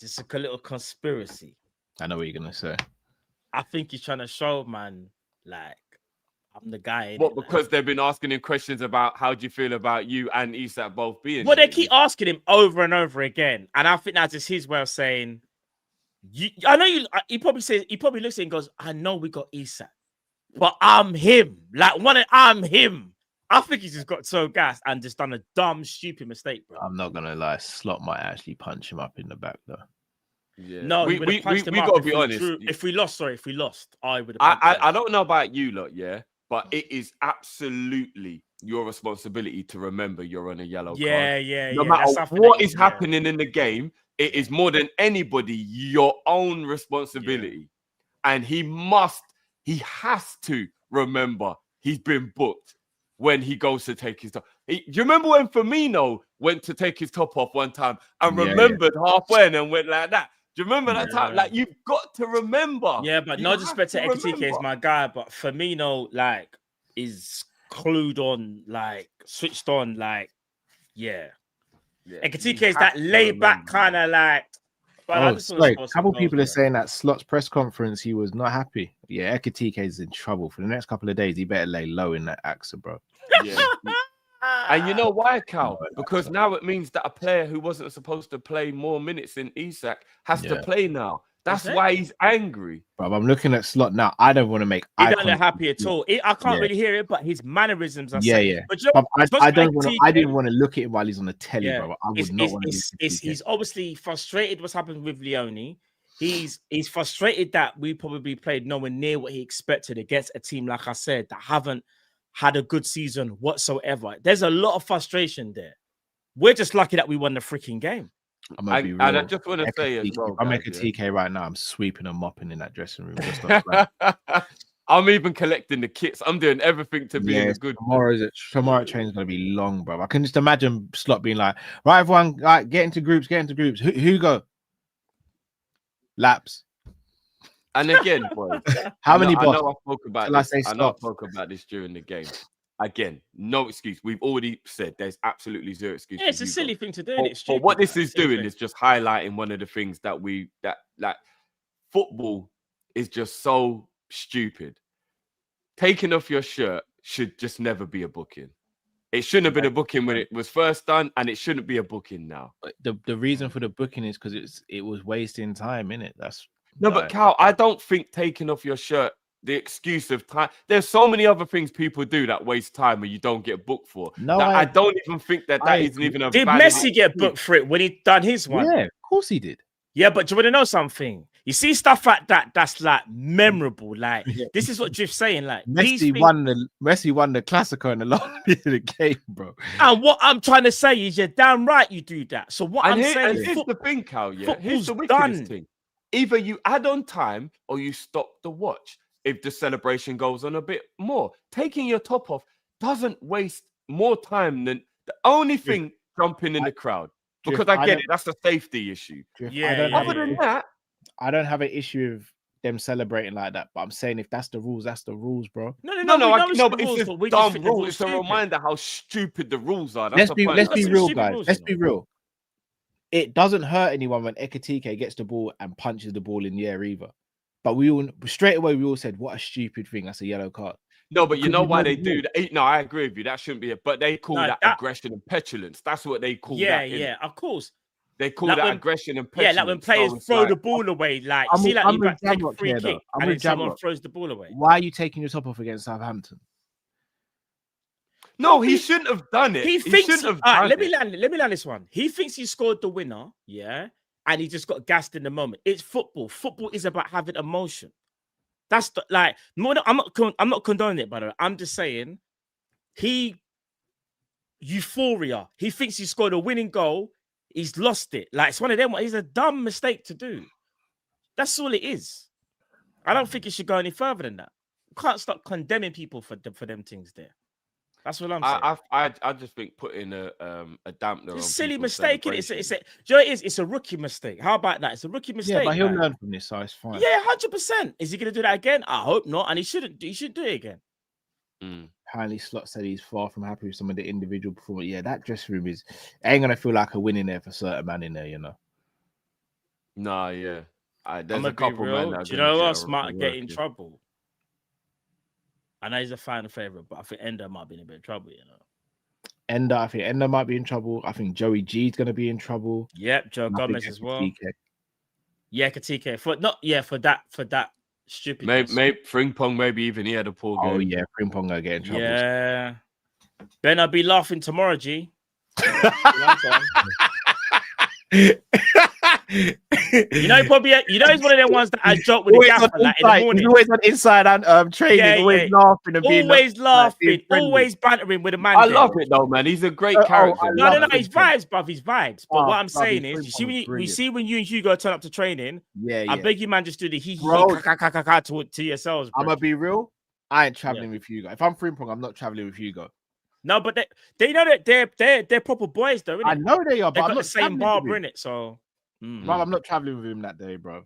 Just a little conspiracy. I know what you're gonna say. I think he's trying to show, man, like, I'm the guy. What, because they've been asking him questions about how do you feel about you and Isak both being well, they keep asking him over and over again. And I think that's just his way of saying, I know you, he probably looks at it and goes, I know we got Isak, but I'm him. I'm him. I think he's just got so gassed and just done a dumb, stupid mistake, bro. I'm not gonna lie, Slot might actually punch him up in the back, though. Yeah. No, we gotta be honest. If we lost, I would have. I don't know about you lot, but it is absolutely your responsibility to remember you're on a yellow card. No matter what is happening in the game, it is more than anybody your own responsibility. And he has to remember he's been booked when he goes to take his top. Do you remember when Firmino went to take his top off one time and remembered halfway and went like that? Do you remember that time? Like, you've got to remember. Yeah, but no disrespect to Ekitike is my guy, but Firmino, like, is clued on, like, switched on, like, Ekitike is that laid back kind of like. A couple people are saying that Slot's press conference, he was not happy. Yeah, Ekitike is in trouble for the next couple of days. He better lay low in that AXA, bro. Yeah. And you know why, Cal? Because now it means that a player who wasn't supposed to play more minutes than Isak has to play now. That's why he's angry. Bro, I'm looking at Slot now. I don't want to make. He doesn't look happy at all. I can't really hear it, but his mannerisms are. But I didn't want to look at it while he's on the telly, bro. I would not want to. He's obviously frustrated. What's happened with Leoni? He's frustrated that we probably played nowhere near what he expected against a team, like I said, that haven't had a good season whatsoever. There's a lot of frustration there. We're just lucky that we won the freaking game. And I just want to say as well, I'm making TK right now. I'm sweeping and mopping in that dressing room. I'm even collecting the kits. I'm doing everything to be in a good. Tomorrow train's gonna be long, bro. I can just imagine Slot being like, right, everyone, like, get into groups. Who go? Laps. And again, boys, how many bots? I know I spoke about this during the game. Again, no excuse. We've already said there's absolutely zero excuse. Yeah, it's a silly thing to do. But what this is doing is just highlighting one of the things that football is just so stupid. Taking off your shirt should just never be a booking. It shouldn't have been a booking when it was first done, and it shouldn't be a booking now. The reason for the booking is because it was wasting time, innit? That's no, but Cal, I don't think taking off your shirt, the excuse of time. There's so many other things people do that waste time and you don't get booked for. No, I don't even think that isn't even a. Did Messi get booked for it when he done his one? Yeah, of course he did. Yeah, but do you want to know something? You see stuff like that, that's like memorable. Like this is what Drift's saying. Like Messi won the Classico in the last bit of the game, bro. And what I'm trying to say is, you're damn right you do that. So what I'm saying, here's the thing, Cal. Yeah, here's the wickedest thing. Either you add on time or you stop the watch. If the celebration goes on a bit more, taking your top off doesn't waste more time than the only thing jumping in the crowd. Because I get it, that's a safety issue. Other than that, I don't have an issue with them celebrating like that. But I'm saying if that's the rules, that's the rules, bro. No, but it's a dumb rule. It's a reminder how stupid the rules are. Let's be real, guys. Let's be real. It doesn't hurt anyone when Ekitike gets the ball and punches the ball in the air either. But we all straight away said, what a stupid thing. That's a yellow card. No, but you know why they do that? No, I agree with you. That shouldn't be it. But they call that aggression and petulance. That's what they call that. Yeah, of course. They call that aggression and petulance. Yeah, like when players throw the ball away. Like, see, like you take a free kick and then someone throws the ball away. Why are you taking your top off against Southampton? No, he shouldn't have done it. He shouldn't have done it. Let me land this one. He thinks he scored the winner, yeah, and he just got gassed in the moment. It's football. Football is about having emotion. That's I'm not condoning it, by the way. I'm just saying euphoria. He thinks he scored a winning goal. He's lost it. Like, it's one of them. It's a dumb mistake to do. That's all it is. I don't think it should go any further than that. You can't stop condemning people for them things there. That's what I'm saying. I just think putting a dampener. It's a silly mistake. Do you know what it is? It's a rookie mistake. How about that? It's a rookie mistake. Yeah, but he'll learn from this, so it's fine. Yeah, 100%. Is he going to do that again? I hope not. And he shouldn't. He should do it again. Apparently, Slot said he's far from happy with some of the individual performance. Yeah, that dressing room ain't gonna feel like a win in there for certain man in there, you know. Nah, yeah. There's a couple men. Do you know what? Smart get in trouble. I know he's a fan favorite, but I think Ender might be in a bit of trouble, you know. I think Ender might be in trouble. I think Joey G's gonna be in trouble. Yep, Joe Gomez as well. Yeah, Ekitike. For that stupid. Maybe Frimpong, maybe even he had a poor game. Oh yeah, Frimpong gonna get in trouble. Yeah. Ben, I'll be laughing tomorrow, G. You know, he's one of them ones that I joke with the gaffer like in the morning. He's always on inside and training, always laughing and being always bantering with a man. I love it though, man. He's a great character. No, he's vibes, bruv. He's vibes. But what I'm saying is, you see when you and Hugo turn up to training, I beg you, man, just do the he to yourselves. I'm gonna be real. I ain't traveling with Hugo. If I'm Frimpong, I'm not traveling with Hugo. No, but they know that they're proper boys, though. Innit? I know they are, but I'm not the same barber in it. So, bro, I'm not traveling with him that day, bro.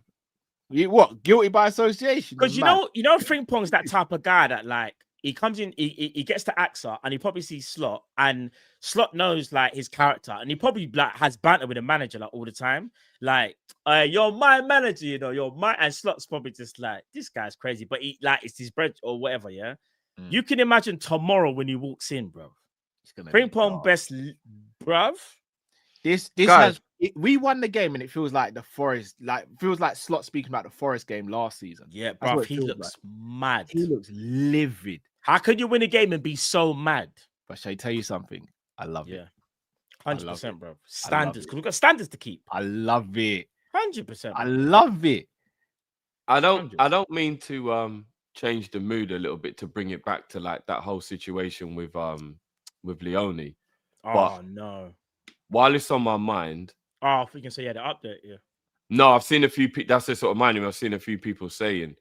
What? Guilty by association? Because you know, Frimpong's that type of guy that like he comes in, he gets to AXA and he probably sees Slot, and Slot knows like his character, and he probably like has banter with the manager like all the time. Like, you're my manager, you know, you're my, and Slot's probably just like, this guy's crazy, but he like it's his bread or whatever, yeah. You can imagine tomorrow when he walks in, bro. Frimpong best, bruv. We won the game, and it feels like the Forest, feels like Slot speaking about the Forest game last season. Yeah, bruv. He looks mad. He looks livid. How can you win a game and be so mad? But shall I tell you something? I love it. 100%, bro. Standards, because we've got standards to keep. I love it. 100%. I love it. I don't mean to change the mood a little bit to bring it back to like that whole situation with Leoni. Oh no! While it's on my mind, if we can say the update, yeah. No, I've seen a few. That's the sort of mind. I've seen a few people saying,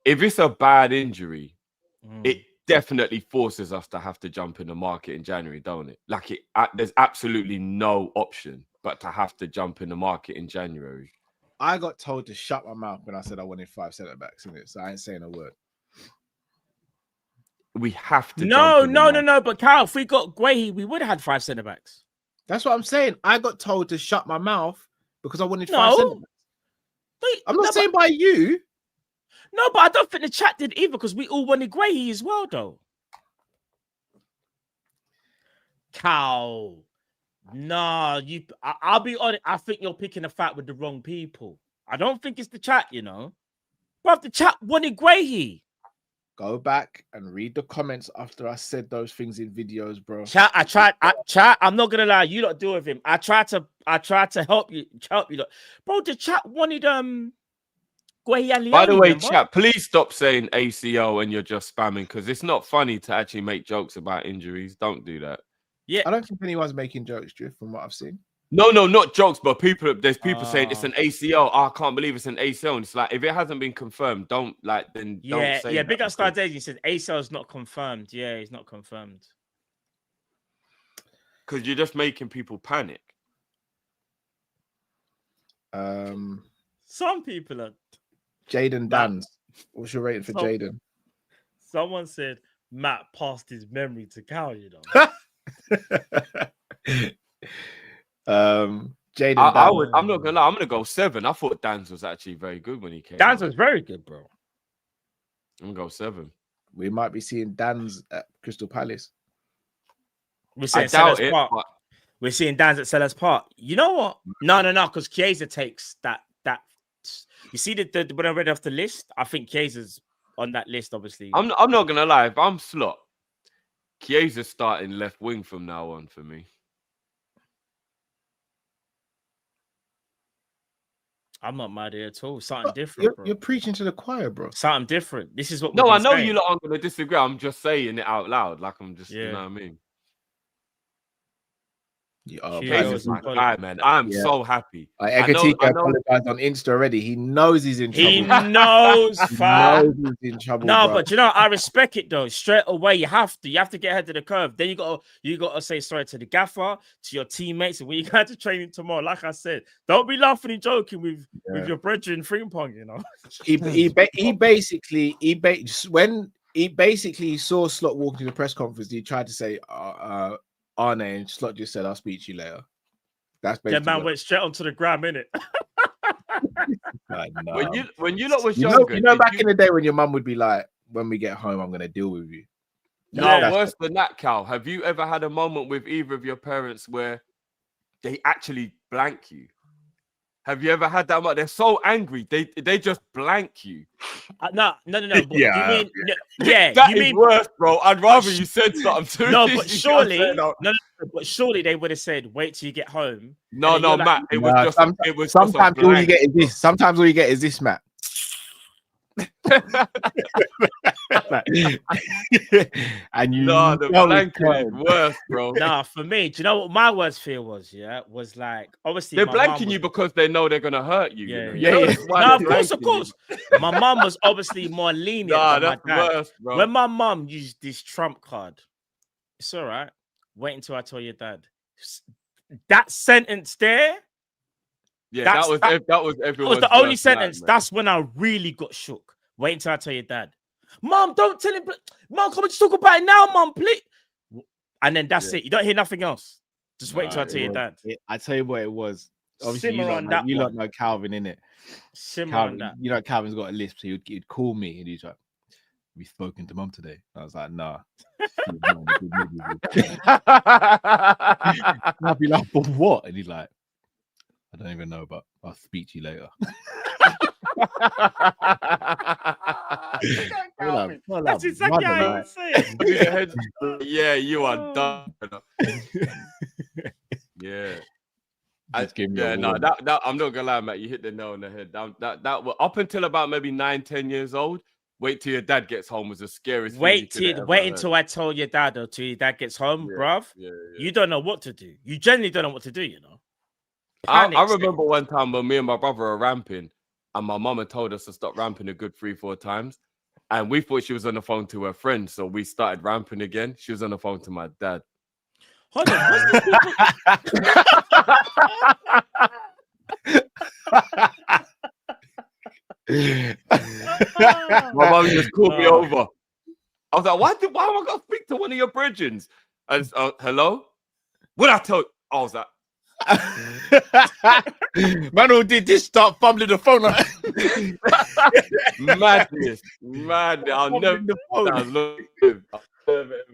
if it's a bad injury, it definitely forces us to have to jump in the market in January, don't it? Like there's absolutely no option but to have to jump in the market in January. I got told to shut my mouth when I said I wanted 5 centre backs in it, so I ain't saying a word. We have to. No. But Carl, if we got Guehi, we would have had 5 centre backs. That's what I'm saying. I got told to shut my mouth because I wanted 5 centre backs. I'm not saying by you. No, but I don't think the chat did either because we all wanted Guehi as well, though. Cow. Nah, I'll be honest. I think you're picking a fight with the wrong people. I don't think it's the chat, you know. But the chat wanted Guehi. Go back and read the comments after I said those things in videos, bro. Chat, chat. I'm not gonna lie, you lot deal with him. I tried to help you, lot. Bro, the chat wanted Guehi and Leoni. By the way, chat, please stop saying ACO when you're just spamming, because it's not funny to actually make jokes about injuries. Don't do that. Yeah, I don't think anyone's making jokes, Drift, from what I've seen. No, not jokes, but there's people saying it's an ACL. Oh, I can't believe it's an ACL. And it's like, if it hasn't been confirmed, don't say yeah. Big up Star Daisy said ACL is not confirmed. Yeah, it's not confirmed. Because you're just making people panic. Some people are. Jaden Dans. What's your rating for Jaden? Someone said Matt passed his memory to Cal, you know. Jaden, I'm not gonna lie, I'm gonna go 7. I thought Dan's was actually very good when he came. Dan's was very good, bro. I'm gonna go 7. We might be seeing Dan's at Crystal Palace. We're seeing Sellers Park. We're seeing Dan's at Sellers Park. You know what? No, because Chiesa takes that. You see the when I read off the list, I think Chiesa's on that list. Obviously, I'm not gonna lie. If I'm Slot, Chiesa's starting left wing from now on for me. I'm not mad here at all. Something different. You're preaching to the choir, bro. Something different. This is what. No, I know you lot aren't going to disagree. I'm just saying it out loud, like I'm just, you know what I mean. Chiesa's my guy, man. I'm so happy. Ekitike apologized on Insta already. He knows he's in trouble. He knows, fam. He's in trouble. No, bro. but you know, I respect it though. Straight away, you have to get ahead of the curve. Then you gotta say sorry to the gaffer, to your teammates, and when you go to training tomorrow, like I said, don't be laughing and joking with your brethren free pong. You know, he basically saw Slot walking to the press conference. He tried to say, Arne, and Slot just said, "I'll speak to you later." That's basically. Yeah, man went straight onto the gram, innit? No. When you lot was younger, back in the day when your mum would be like, "When we get home, I'm gonna deal with you." No, worse than that, Cal. Have you ever had a moment with either of your parents where they actually blank you? Have you ever had that much? They're so angry, they just blank you. No. But yeah, you mean that is worse, bro. I'd rather you said something to no, me. but surely, but surely they would have said, "Wait till you get home." No, Matt. It was just. It was sometimes all you get is this. Sometimes all you get is this, Matt. And you know the blanking is worse, bro. Nah, for me, do you know what my worst fear was? Yeah, was like obviously they're blanking you because they know they're gonna hurt you. Yeah. No, of course. My mum was obviously more lenient than that's my dad. Worse, bro. When my mum used this trump card, it's all right. Wait until I tell your dad. That sentence there. Yeah, that was everyone. That was the only sentence. That's when I really got shook. Wait until I tell your dad. Mom, don't tell him. Mom, come on, just talk about it now, Mom, please. And then that's it. You don't hear nothing else. Just wait until I tell your dad. I tell you what it was. Obviously, you don't know Calvin, innit? Simmer on that. You know, Calvin's got a lisp, so he'd call me and he's like, "Have you spoken to Mom today?" I was like, "Nah." I'd be like, "But what?" And he's like, "I don't even know, but I'll speak to you later." That's exactly how you say it. Yeah, you are done. Yeah. That I'm not gonna lie, Matt. You hit the nail on the head. That up until about maybe 9-10 years old. Wait till your dad gets home was the scariest. Wait until I tell your dad or till your dad gets home, bruv. Yeah. You don't know what to do. You generally don't know what to do, you know. I remember one time when me and my brother were ramping, and my mum had told us to stop ramping a good 3-4 times, and we thought she was on the phone to her friend, so we started ramping again. She was on the phone to my dad. Hold on, my mum just called me over. I was like, why am I going to speak to one of your brethren? And hello? What I tell you? I was like, man, who did this start fumbling the phone? Madness. I'll never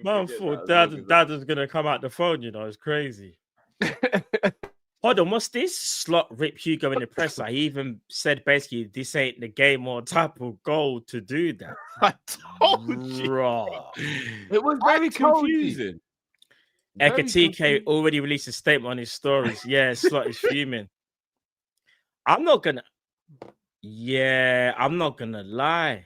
Man thought dad was gonna come out the phone, you know, it's crazy. Hold on, what's this? Slot rip Hugo in the presser. He even said basically this ain't the game or type of goal to do that. I told you. Bro. It was very confusing. Ekitike already released a statement on his stories. Yeah, Slot is fuming. I'm not gonna lie.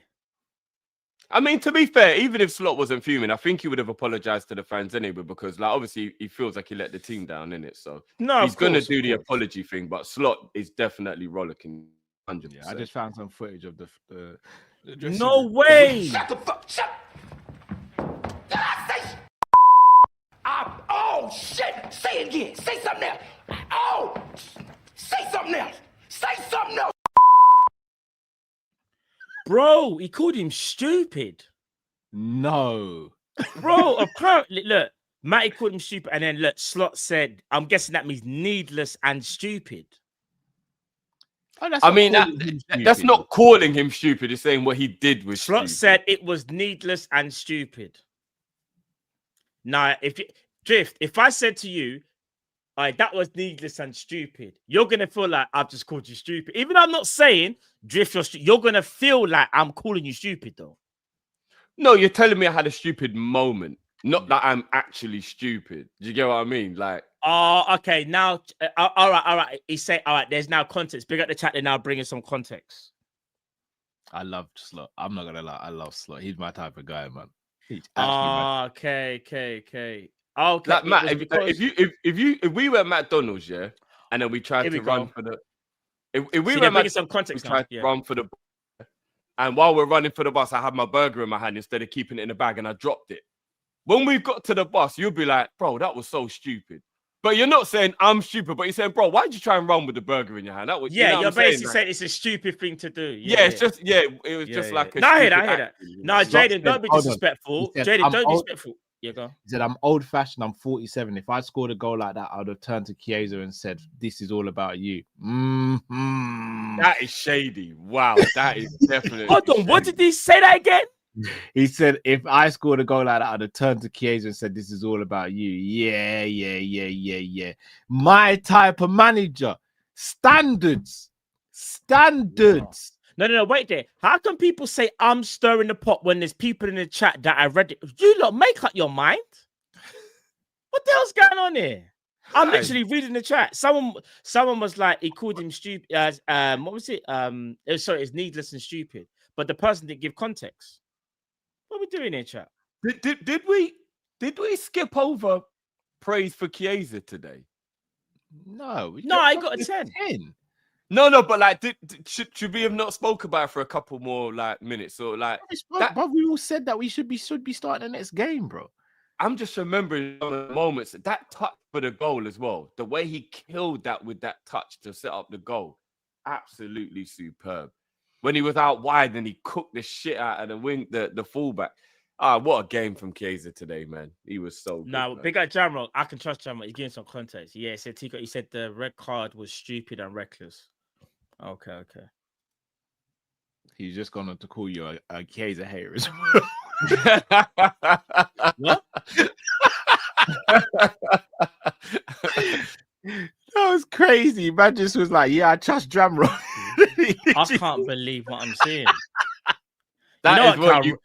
I mean, to be fair, even if Slot wasn't fuming, I think he would have apologized to the fans anyway, because like obviously he feels like he let the team down in it. So no, he's gonna do the apology thing, but Slot is definitely rollicking 100%. Yeah, I just found some footage of the no way. Shut the fuck shut. Did I say oh shit! Say it again. Say something else. Oh, say something else. Say something else. Bro, he called him stupid. No. Bro, apparently, look, Matty called him stupid, and then look, Slot said, I'm guessing that means needless and stupid. Oh, I mean, that's not calling him stupid. It's saying what he did was Slot stupid. said it was needless and stupid. Now, if I said to you, all right, that was needless and stupid, you're going to feel like I've just called you stupid. Even though I'm not saying Drift, you're going to feel like I'm calling you stupid, though. No, you're telling me I had a stupid moment. Not that I'm actually stupid. Do you get what I mean? Like, oh, okay. Now, all right. He said, all right, there's now context. Big up the chat. They're now bringing some context. I love Slot. I'm not gonna lie. I love Slot. He's my type of guy, man. He's Okay. Okay. Like, Matt, if we were at McDonald's, yeah, and then we tried to run for the, if we were at some context, we tried to run for the, and while we're running for the bus, I had my burger in my hand instead of keeping it in the bag, and I dropped it. When we got to the bus, you'll be like, bro, that was so stupid. But you're not saying I'm stupid, but you're saying, bro, why'd you try and run with the burger in your hand? That was, you're basically saying it's a stupid thing to do. It was just like a. No, I hear that. No, Jaden, don't be disrespectful. Jaden, don't be disrespectful. Yeah, go. He said, I'm old fashioned. I'm 47. If I scored a goal like that, I would have turned to Chiesa and said, this is all about you. That is shady. Wow. That is definitely. Hold on. What did he say that again? He said, if I scored a goal like that, I'd have turned to Chiesa and said, this is all about you. Yeah. My type of manager. Standards. No, wait there. How can people say I'm stirring the pot when there's people in the chat that I read it? You lot make up your mind. What the hell's going on here? I'm literally reading the chat. Someone was like, he called him stupid. What was it? It's needless and stupid. But the person didn't give context. What are we doing here, chat? Did we skip over praise for Chiesa today? No, I got a 10. No, but like, should we have not spoke about it for a couple more like minutes or like? But we all said that we should be starting the next game, bro. I'm just remembering some of the moments, that touch for the goal as well. The way he killed that with that touch to set up the goal, absolutely superb. When he was out wide and he cooked the shit out of the wing, the fullback. What a game from Chiesa today, man. He was so good. No, big up Jamrock. I can trust Jamrock. He's giving some context. Yeah, he said the red card was stupid and reckless. Okay. He's just gone on to call you a Chiesa hater as well. What? That was crazy. Man just was like, yeah, I trust Jamrock. I can't believe what I'm seeing. That is what you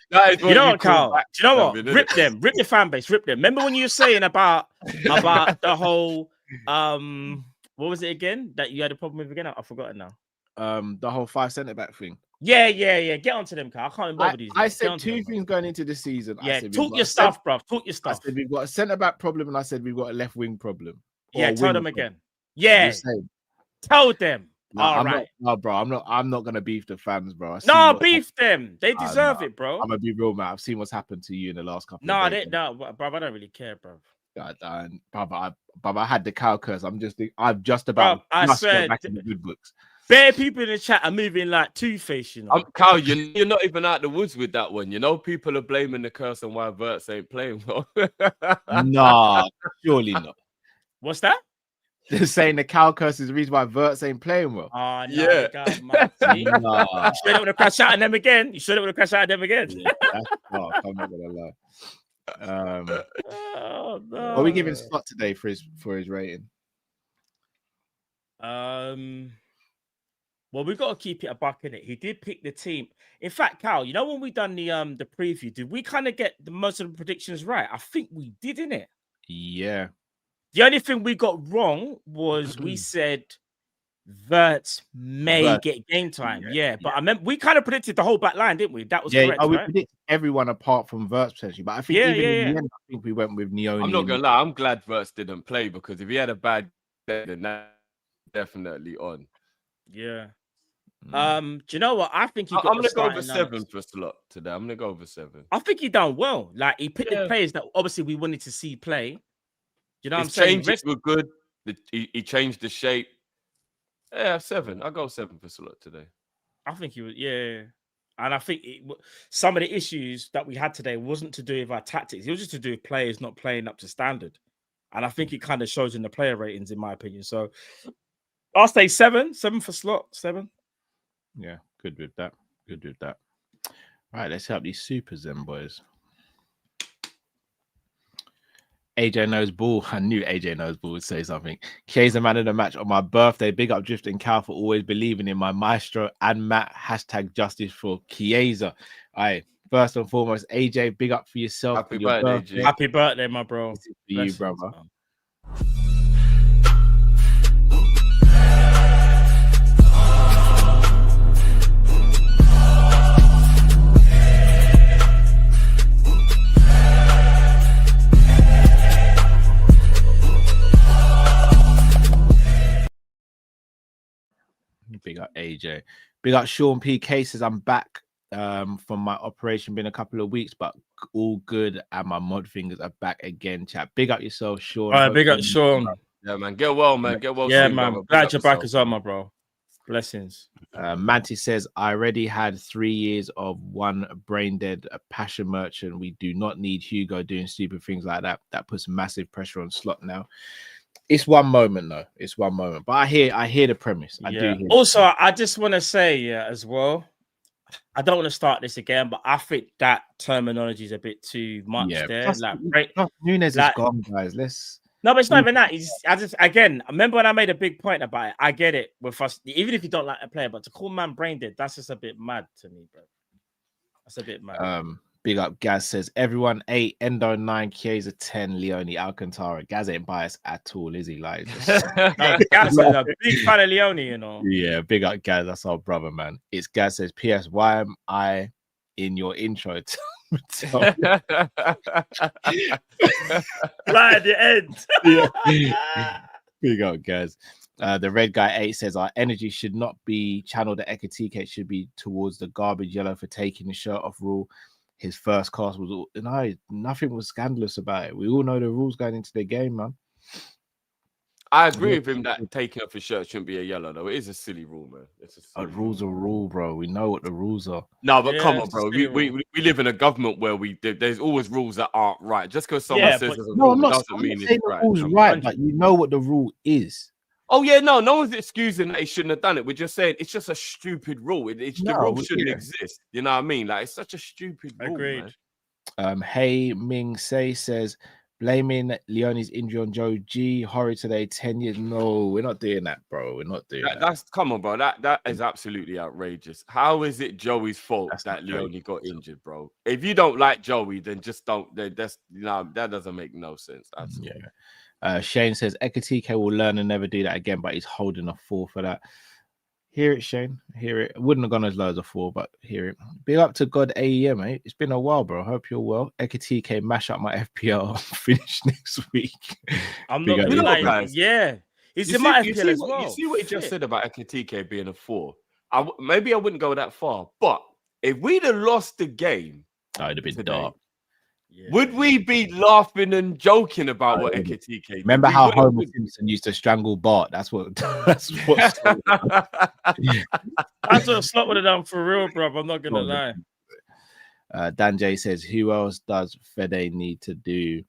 know what, Carl? Do you know what? Rip them. Rip the fan base. Rip them. Remember when you were saying about the whole what was it again that you had a problem with again? I've forgotten now. The whole 5 centre-back thing. Yeah. Get onto them, Carl. I can't remember these. I said two things going into the season. Yeah, talk your stuff, bro. Talk your stuff. I said we've got a centre-back problem, and I said we've got a left wing problem. Yeah, tell them again. Yeah, tell them. All right. No, bro, I'm not gonna beef the fans, bro. No, beef them. They deserve it, bro. I'm gonna be real, man. I've seen what's happened to you in the last couple of days. No, bro, I don't really care, bro. God, Bro, I had the cow curse. I'm just about. Bro, I swear, back in the good books. Bare people in the chat are moving like Two-Face, you know. Carl, you're not even out the woods with that one. You know, people are blaming the curse on why Verts ain't playing well. Nah, surely not. What's that? They're saying the cow curse is the reason why Verts ain't playing well. Oh, no, yeah. God, man. You sure they want to crash out on them again? Yeah, I'm not gonna lie. Oh, What are we giving no. Slot today for his rating? Well, we've got to keep it a buck in it. He did pick the team. In fact, Cal, you know when we done the preview, did we kind of get most of the predictions right? I think we did, innit? Yeah. The only thing we got wrong was we said Verts may get game time. Yeah, but I remember we kind of predicted the whole back line, didn't we? That was correct, we right? predicted everyone apart from Verts potentially, but I think in the end, I think we went with Leoni. I'm not gonna lie, I'm glad Verts didn't play because if he had a bad day, then that's definitely on. Yeah. Do you know what? I think I'm gonna go over 7 for Slot today. I'm gonna go over 7. I think he done well. Like he picked the players that obviously we wanted to see play. You know what I'm saying? Changes were good. He changed the shape. Yeah, 7. I'll go 7 for Slot today. I think he was, and I think some of the issues that we had today wasn't to do with our tactics. It was just to do with players not playing up to standard. And I think it kind of shows in the player ratings, in my opinion. So I'll say 7 for Slot. 7. Yeah, good with that. Good with that. All right, let's help these supers then, boys. AJ Knows Ball. I knew AJ Knows Ball would say something. Kay's the man of the match on my birthday. Big up Drift and Cal for always believing in my maestro and Matt. # justice for Chiesa. All right, first and foremost, AJ, big up for yourself. Happy birthday, G. Happy birthday, my bro. This is for you, brother. Big up AJ. Big up Sean P. Cases. I'm back from my operation. Been a couple of weeks, but all good. And my mod fingers are back again, chat. Big up yourself, Sean. All right, big up Sean. Yeah, man. Get well, man. Get well. Yeah, soon, man. brother. Glad you're back as well, my bro. Blessings. Manti says, I already had 3 years of one brain dead, a passion merchant. We do not need Hugo doing stupid things like that. That puts massive pressure on Slot now. It's one moment, though. It's one moment. But I hear the premise. I do. Also, I just want to say as well, I don't want to start this again, but I think that terminology is a bit too much there. Plus, Like Nunes is gone, guys. No, but it's not even that. Again, remember when I made a big point about it? I get it with us, even if you don't like a player, but to call man brain dead, that's just a bit mad to me, bro. That's a bit mad. Big up Gaz says everyone 8, Endo 9, Chiesa 10, Leoni, Alcantara. Gaz ain't biased at all, is he? Like, Gaz is a big fan of Leoni, you know. Yeah, big up Gaz. That's our brother, man. It's Gaz says, P.S. Why am I in your intro? Right at the end. Yeah. Big up, Gaz. The red guy 8 says our energy should not be channeled at Ekitike. It should be towards the garbage yellow for taking the shirt off rule. His first cast was nothing was scandalous about it. We all know the rules going into the game, man. I agree with him that taking off his shirt shouldn't be a yellow, though. It is a silly rule, man. It's a rule's a rule, bro. We know what the rules are. No, but come on, bro. We live in a government where there's always rules that aren't right. Just because someone says there's a rule doesn't mean it's right. The rule's right, but you know what the rule is. Oh yeah, no one's excusing that he shouldn't have done it. We're just saying it's just a stupid rule. The rule shouldn't exist. You know what I mean? Like, it's such a stupid rule. Agreed. Man. Hey Ming Say says blaming Leoni's injury on Joe G. Horry today, 10 years. No, we're not doing that, bro. We're not doing that. That's come on, bro. That is absolutely outrageous. How is it Joey's fault that Leoni got injured, bro? If you don't like Joey, then just don't. That doesn't make no sense. That's all. Shane says Ekitike will learn and never do that again, but he's holding a 4 for that. Hear it, Shane. Hear it. Wouldn't have gone as low as a 4, but hear it. Big up to God AEM, mate. It's been a while, bro. Hope you're well. Ekitike, mash up my FPL. Finish next week. I'm not gonna lie. Yeah. He's in my FPL as well. You see what he just said about Ekitike being a 4? Maybe I wouldn't go that far, but if we'd have lost the game, it'd have been dark. Yeah. Would we be laughing and joking about what Ekitike did? Remember how Homer Simpson used to strangle Bart? That's what. That's what Slot would have done for real, bro. I'm not gonna lie. Dan J says, "Who else does Fede need to do?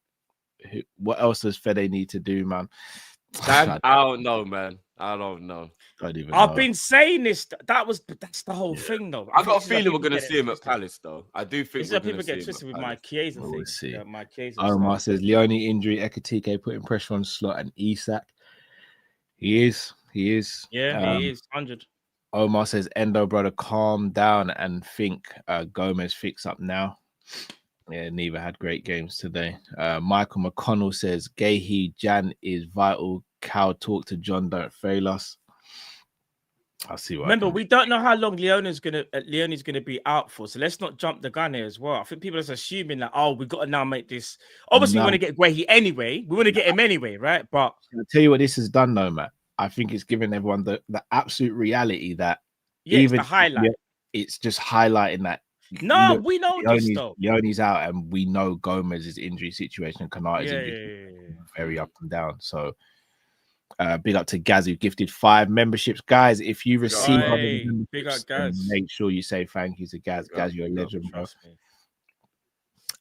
What else does Fede need to do, man?" I don't know, man. I don't know. I've been saying this. That's the whole thing, though. I got a feeling we're gonna see him at Palace, though. I do think we're people get twisted with my Chiesa thing. We'll see. My Chiesa. Omar says Leoni injury, Ekitike putting pressure on Slot and Isak. He is. Yeah, he is 100. Omar says Endo brother, calm down and think Gomez fix up now. Yeah, neither had great games today. Michael McConnell says Gehi Jan is vital. Cow talk to John, don't fail us. I'll see what. Remember, we don't know how long Leoni's gonna be out for, so let's not jump the gun here as well. I think people are assuming that we got to now make this. Obviously, we want to get Guehi anyway. We want to get him anyway, right? But I'll tell you what this has done, though, Matt. I think it's given everyone the absolute reality that even it's the highlight. It's just highlighting that. No, we know this though. Leoni's out, and we know Gomez's injury situation and Kanata's injury very up and down. So. Big up to Gaz who gifted 5 memberships, guys. If you receive big up Gaz, make sure you say thank you to Gaz. Gaz, you're a legend, bro.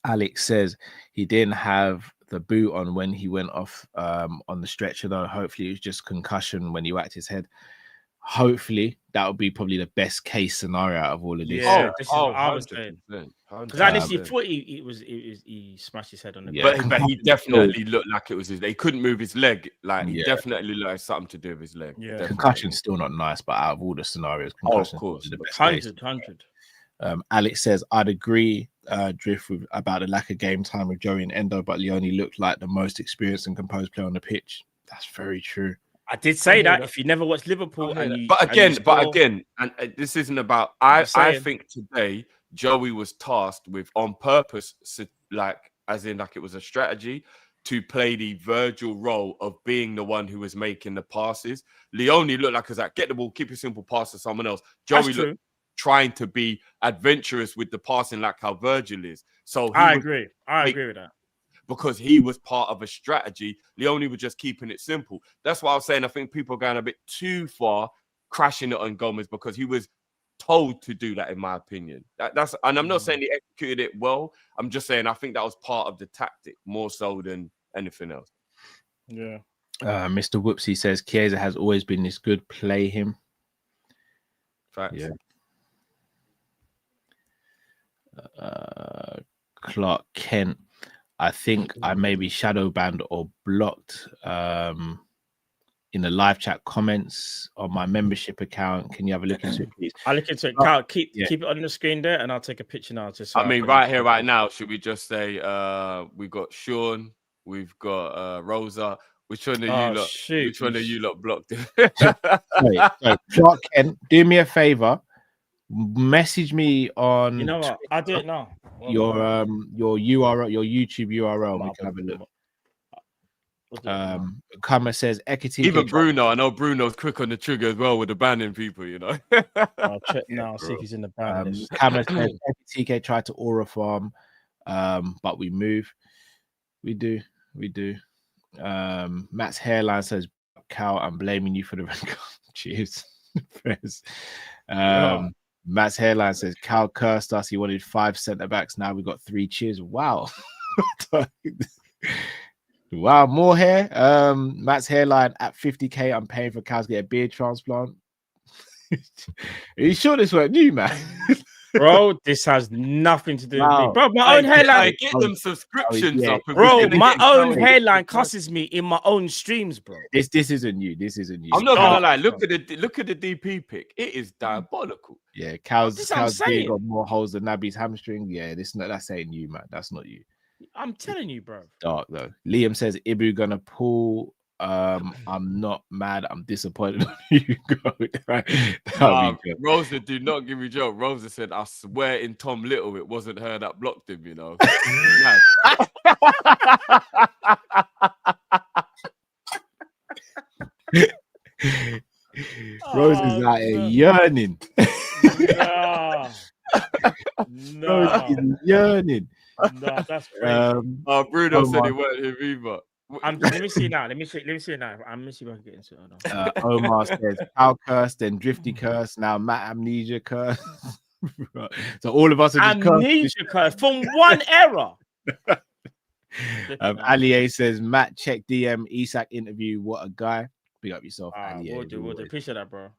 Alex says he didn't have the boot on when he went off on the stretcher, though. Hopefully, it was just concussion when he whacked his head. Hopefully, that would be probably the best case scenario out of all of this. Yeah, this is what I was saying. Because I honestly thought he smashed his head on the ground. But he definitely looked like it was his. They couldn't move his leg. Like he definitely looked like something to do with his leg. Yeah, concussion's still not nice, but out of all the scenarios, concussion is the best. 100. Alex says I'd agree, Drift, about the lack of game time with Joey and Endo, but Leoni looked like the most experienced and composed player on the pitch. That's very true. I did say that. If you never watched Liverpool, but again, and this isn't about. I think today Joey was tasked with on purpose, as in it was a strategy to play the Virgil role of being the one who was making the passes. Leoni looked like get the ball, keep it simple, pass to someone else. Joey looked trying to be adventurous with the passing, like how Virgil is. So I agree with that. Because he was part of a strategy. Leoni was just keeping it simple. That's why I was saying I think people are going a bit too far crashing it on Gomez because he was told to do that, in my opinion. And I'm not saying he executed it well. I'm just saying I think that was part of the tactic more so than anything else. Yeah. Mr. Whoopsie says Chiesa has always been this good. Play him. Facts. Yeah. Clark Kent. I think I may be shadow banned or blocked in the live chat comments on my membership account. Can you have a look into it, please? I'll look into it. Carl, keep it on the screen there, and I'll take a picture now. Right here, right now, should we just say we've got Sean, we've got Rosa. Which one are you lot? Shoot. Which one are you lot blocked? so Clark Kent, do me a favor. Message me on. You know what? I'll do it now. Your URL, your YouTube URL. We can have a look. Kama says Ekitike. Even Bruno, I know Bruno's quick on the trigger as well with the banning people. You know. I'll check now. I'll see if he's in the ban. Kama says Ekitike tried to aura farm, but we move. We do. Matt's hairline says cow. I'm blaming you for the red card. Cheers. Matt's hairline says Cal cursed us. He wanted 5 centre backs. Now we got 3. Cheers. Wow. Wow, more hair. Matt's hairline at 50k. I'm paying for Cal's to get a beard transplant. Are you sure this weren't new, man? Bro, this has nothing to do with me. Bro, my own hairline. Get them subscriptions up. Bro, my own hairline cusses me in my own streams, bro. This isn't you. I'm not gonna lie. Look at the DP pic. It is diabolical. Yeah, Cal's beard got more holes than Naby's hamstring. Yeah, that's ain't you, man. That's not you. I'm telling you, bro. Dark though. Liam says Ibu gonna pull. I'm not mad. I'm disappointed. You go. Rosa, do not give me a joke. Rosa said, "I swear in Tom Little, it wasn't her that blocked him." You know. Rosa's like yearning. No. Rosa's yearning. No, that's crazy. Bruno said it weren't him either. Let me see now. Let me see now. I'm missing if I can get into it. Omar says Al cursed, then Drifty cursed. Now Matt Amnesia cursed. So all of us are just Amnesia cursed from one error. Ali A says Matt check DM Isak interview. What a guy. Big up yourself. And yeah, we'll do. Appreciate that, bro.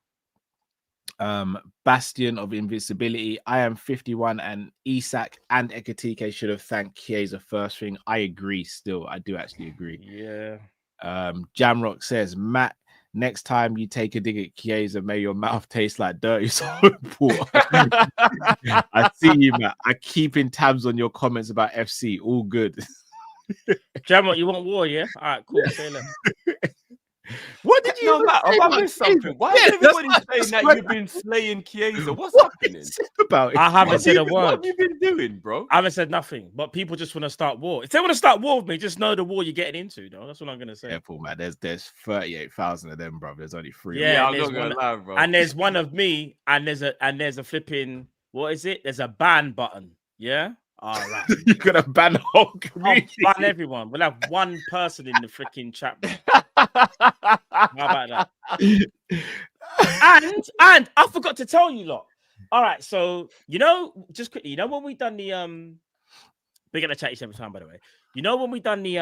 Bastion of Invincibility. I am 51, and Isak and Ekitike should have thanked Chiesa first thing. I agree. Still, I do actually agree. Yeah. Jamrock says, Matt, next time you take a dig at Chiesa, may your mouth taste like dirty soap water. I see you, Matt. I keeping tabs on your comments about FC. All good. Jamrock, you want war? Yeah. All right. Cool. Say less. What did you Matt, have I missed something? Why is everybody saying that you've been slaying Chiesa? What's happening? About it? I haven't said a word. What have you been doing, bro? I haven't said nothing, but people just want to start war. If they want to start war with me, just know the war you're getting into, though. That's what I'm gonna say. Careful, man. There's 38,000 of them, bro. There's only 3. Yeah, I'm not gonna lie, bro. And there's one of me, and there's a flipping, what is it? There's a ban button. Yeah. All right. You're gonna ban the whole I'll community. ban everyone. We'll have one person in the freaking chat room. How about that? And I forgot to tell you lot. All right, so just quickly, when we done the we're gonna chat each every time, by the way. When we done the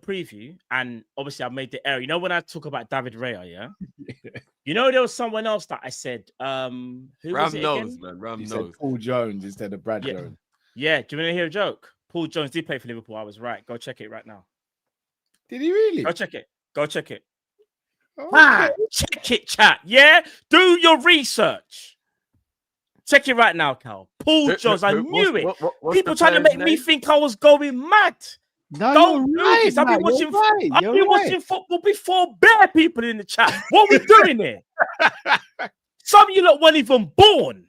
preview, and obviously I made the error. When I talk about David Raya, yeah. There was someone else that I said, who was it again? Ram said Paul Jones instead of Brad Jones. Yeah, do you want to hear a joke? Paul Jones did play for Liverpool. I was right. Go check it right now. Did he really? Go check it. Okay. Check it, chat. Yeah, do your research. Check it right now, Cal. Paul Jones. I knew it. People trying to make me think I was going mad. No, Don't do right, this. I've been You're watching football before. Bare people in the chat. What are we doing here? Some of you lot weren't even born.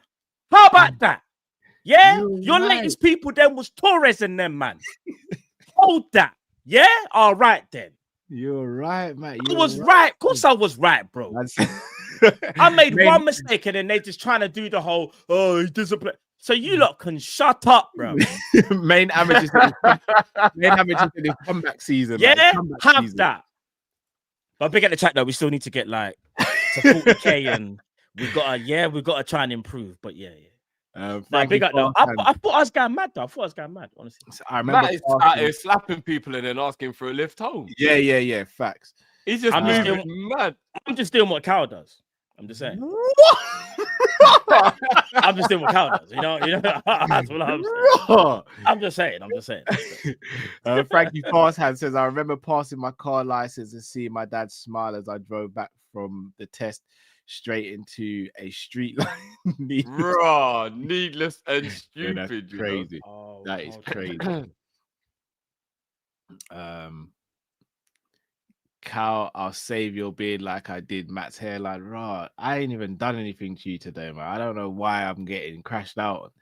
How about that? Yeah, your latest people then was Torres and them, man. Hold that. Yeah, all right then. You're right, mate. I was right. Of course, I was right, bro. I made one mistake, and then they just trying to do the whole he doesn't play. So you lot can shut up, bro. Main amateurs in the comeback season. Yeah, comeback have season. that. But big at the chat though, we still need to get like to 40K, and we gotta try and improve. But yeah. Big up though. I thought I was going mad though. Honestly. I remember Matt is out here slapping people and then asking for a lift home. Yeah. Facts. He's just moving mad. I'm just doing what Cal does. I'm just saying. I'm just doing what Cal does. You know. That's what I'm saying. I'm just saying. Frankie Farshand says, I remember passing my car license and seeing my dad smile as I drove back from the test straight into a street line. Needless and stupid. Yeah, that's crazy. That is crazy. Cal, I'll save your beard like I did Matt's hairline. I ain't even done anything to you today, man. I don't know why I'm getting crashed out.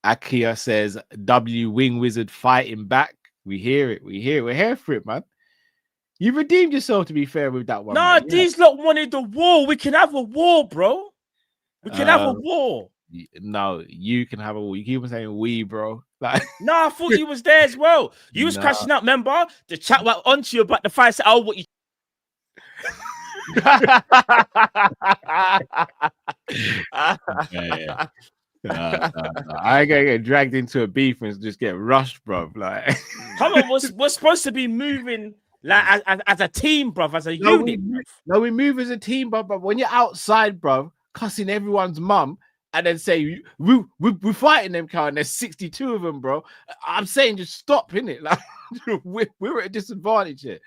Akia says, W Wing Wizard fighting back. We hear it. We're here for it, man. You redeemed yourself, to be fair, with that one. No, these lot wanted the war. We can have a war, bro. We can have a war. No, you can have a war. You keep on saying we, bro. Like, no, I thought you was there as well. You was crashing out, remember? The chat went onto you about the fight. Said, what you... I ain't gonna get dragged into a beef and just get rushed, bro. Like, come on, we're supposed to be moving like as a team, bro, as a unit. We move as a team, bro. But when you're outside, bro, cussing everyone's mum, and then say we're fighting them, Carl, and there's 62 of them, bro. I'm saying just stop, innit? Like we're at a disadvantage here.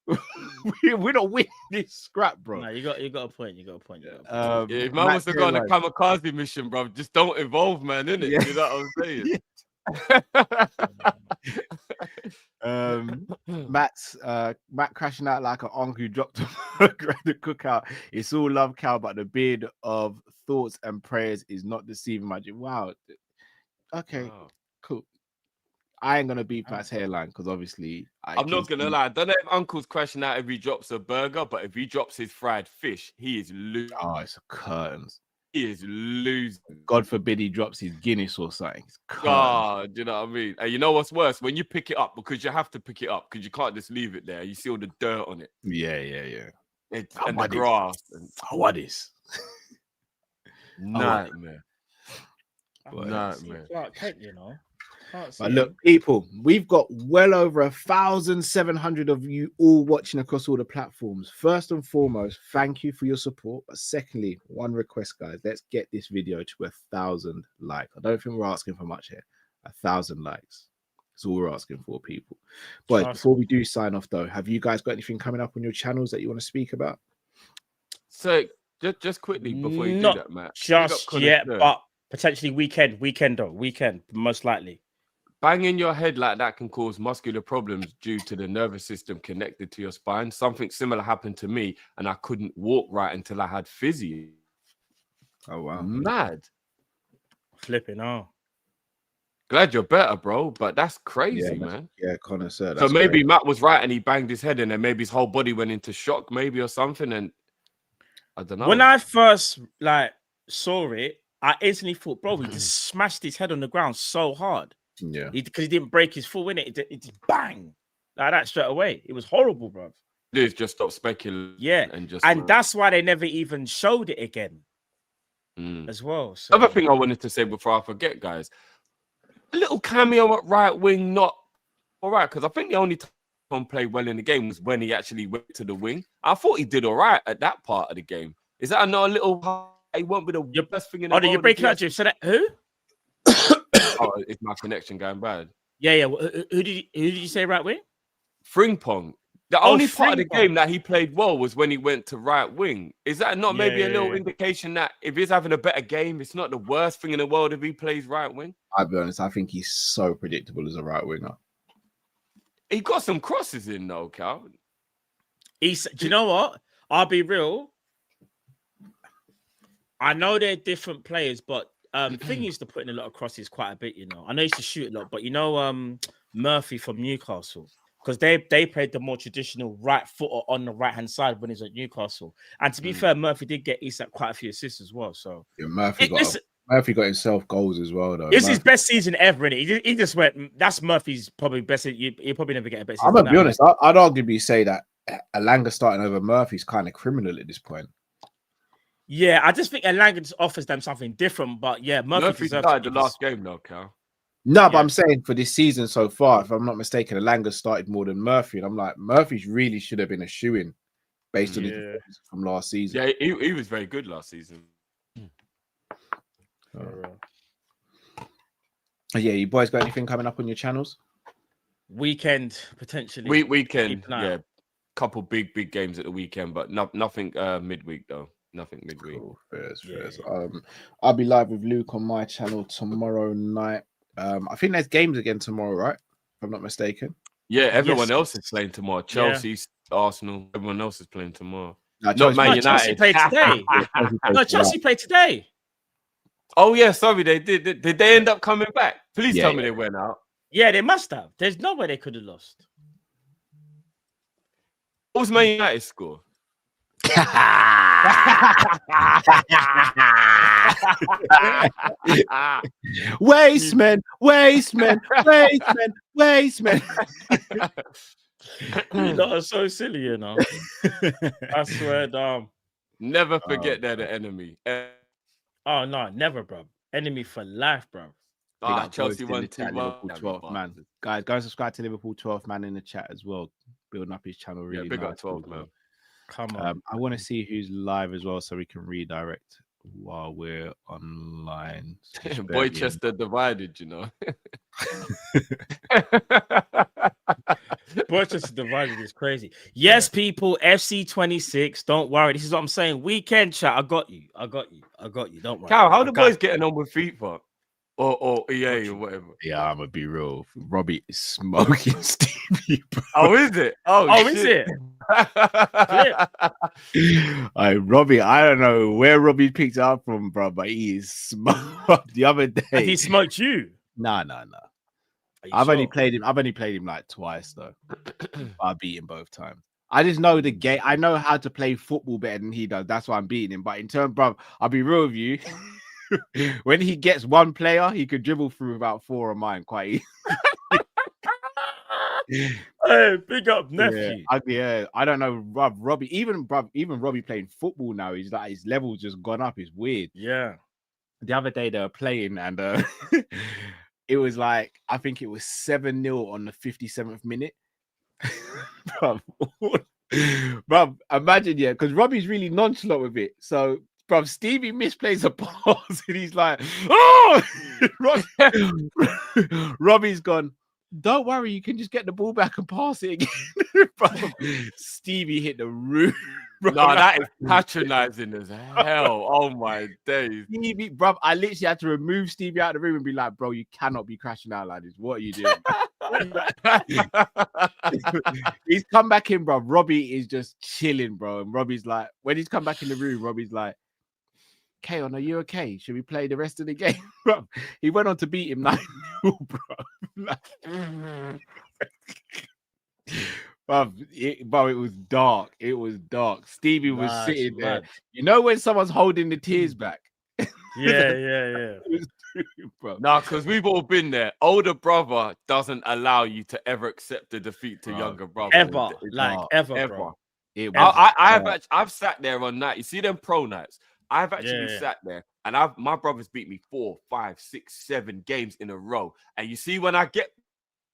We don't win this scrap, bro. No, you got a point. If man wants to go on a kamikaze mission, bro, just don't involve, man, innit? Yeah. You know what I'm saying? Matt crashing out like an uncle who dropped a the cookout. It's all love, Cal, but the beard of thoughts and prayers is not deceiving my dream. Wow. Okay, cool. I ain't gonna beat Matt's hairline because obviously I'm not gonna lie. I don't know if Uncle's crashing out if he drops a burger, but if he drops his fried fish, he is losing. Oh, it's curtains. He is losing. God forbid he drops his Guinness or something. Do you know what I mean? And you know what's worse? When you pick it up, because you have to pick it up because you can't just leave it there. You see all the dirt on it. Yeah. And the grass. What is? Nightmare. Nightmare. Clark Kent, you know. But look, people, we've got well over 1,700 of you all watching across all the platforms. First and foremost, thank you for your support. But secondly, one request, guys, let's get this video to 1,000 likes. I don't think we're asking for much here. 1,000 likes. That's all we're asking for, people. But before we do sign off, though, have you guys got anything coming up on your channels that you want to speak about? So just quickly before you do that, Matt. Just yet, but potentially weekend, most likely. Banging your head like that can cause muscular problems due to the nervous system connected to your spine. Something similar happened to me, and I couldn't walk right until I had physio. Oh, wow. Mad. Flipping out. Glad you're better, bro, but that's crazy, man. Yeah, Connor, sir. So maybe Matt was right and he banged his head and then maybe his whole body went into shock, maybe, or something, and I don't know. When I first saw it, I instantly thought, bro, he just smashed his head on the ground so hard. Yeah, because he didn't break his full, innit? It just bang like that straight away. It was horrible, bro. Dude, just stop speculating. Yeah, and that's why they never even showed it again, as well. So. Other thing I wanted to say before I forget, guys, a little cameo at right wing, not all right, because I think the only time he played well in the game was when he actually went to the wing. I thought he did all right at that part of the game. Is that not a little? He went with the best thing in the world. Oh, you're breaking out, Jim. So that who? Oh, is my connection going bad? Yeah. Who did you say right wing? Frimpong. The only part of the game that he played well was when he went to right wing. Is that not maybe a little indication that if he's having a better game, it's not the worst thing in the world if he plays right wing? I'll be honest, I think he's so predictable as a right winger. He got some crosses in though, Cal. Do you know what? I'll be real. I know they're different players, but thing used to put in a lot of crosses quite a bit, you know. I know he used to shoot a lot, but you know, Murphy from Newcastle, because they played the more traditional right footer on the right hand side when he's at Newcastle. And to be fair, Murphy did get Isak quite a few assists as well. So yeah, Murphy got himself goals as well, though. It's his best season ever, innit? He just went. That's Murphy's probably best. He'll probably never get a better season. I'm gonna be honest. I'd arguably say that Elanga starting over Murphy's kind of criminal at this point. Yeah, I just think Elanga offers them something different. But yeah, Murphy started the last game though, Cal. No, but I'm saying for this season so far, if I'm not mistaken, Elanga started more than Murphy, and I'm like, Murphy really should have been a shoo-in based on his performance from last season. Yeah, he was very good last season. Yeah, you boys got anything coming up on your channels? Weekend potentially. Weekend, yeah. Couple big games at the weekend, but nothing midweek though. Nothing midweek. Cool. Fairs. I'll be live with Luke on my channel tomorrow night. I think there's games again tomorrow, right? If I'm not mistaken. Yeah, everyone else is playing tomorrow. Chelsea, Arsenal, everyone else is playing tomorrow. Not Man United. Chelsea played today. Chelsea played today. Oh yeah, sorry, they did. Did they end up coming back? Please tell me they went out. Yeah, they must have. There's no way they could have lost. What was Man United's score? Wasteman. You lot are so silly, you know. I swear, Never forget they're the enemy. Oh no, never, bro. Enemy for life, bro. Chelsea won 2-1. Liverpool 12th man. Guys, go and subscribe to Liverpool 12th man in the chat as well. Building up his channel really. Big up 12th man. Come on. I want to see who's live as well, so we can redirect while we're online. Boychester divided, you know. Boychester divided is crazy. Yes, people. FC 26. Don't worry. This is what I'm saying. Weekend chat. I got you. Don't worry. Cal, how the boys getting on with FIFA? Or EA or whatever. Yeah, I'm gonna be real. Robbie is smoking Stevie, bro. Oh, is it? Is it? Robbie, I don't know where Robbie picked it up from, bro, but he is smoked the other day. And he smoked you? No. I've only played him like twice though. I beat him both times. I just know the game. I know how to play football better than he does. That's why I'm beating him. But in terms, bro, I'll be real with you. When he gets one player, he could dribble through about 4 of mine quite easy. Hey, big up, nephew. Yeah, I don't know, Robbie. Even Robbie playing football now, he's like his level's just gone up. It's weird. Yeah. The other day they were playing and it was like, I think it was 7-0 on the 57th minute. Bruv, bruv, imagine, yeah, because Robbie's really nonchalant with it. So, bruv, Stevie misplays a pass and he's like, oh! Robbie's gone, don't worry, you can just get the ball back and pass it again. Bruv, Stevie hit the roof. No, that is patronizing as hell. Oh my days. Stevie, bruv, I literally had to remove Stevie out of the room and be like, bro, you cannot be crashing out like this. What are you doing? He's come back in, bro. Robbie is just chilling, bro. And Robbie's like, when he's come back in the room, Robbie's like, Kaon, are you okay? Should we play the rest of the game? Bro, he went on to beat him 9-0, bro. It was dark. It was dark. Stevie was sitting there. Mad. You know when someone's holding the tears back? Yeah. Bro. No, because we've all been there. Older brother doesn't allow you to ever accept the defeat to younger brother. Ever. It's Like, hard. ever, bro. I've sat there on night. You see them pro nights? I've actually sat there and my brothers beat me 4, 5, 6, 7 games in a row. And you see, when I get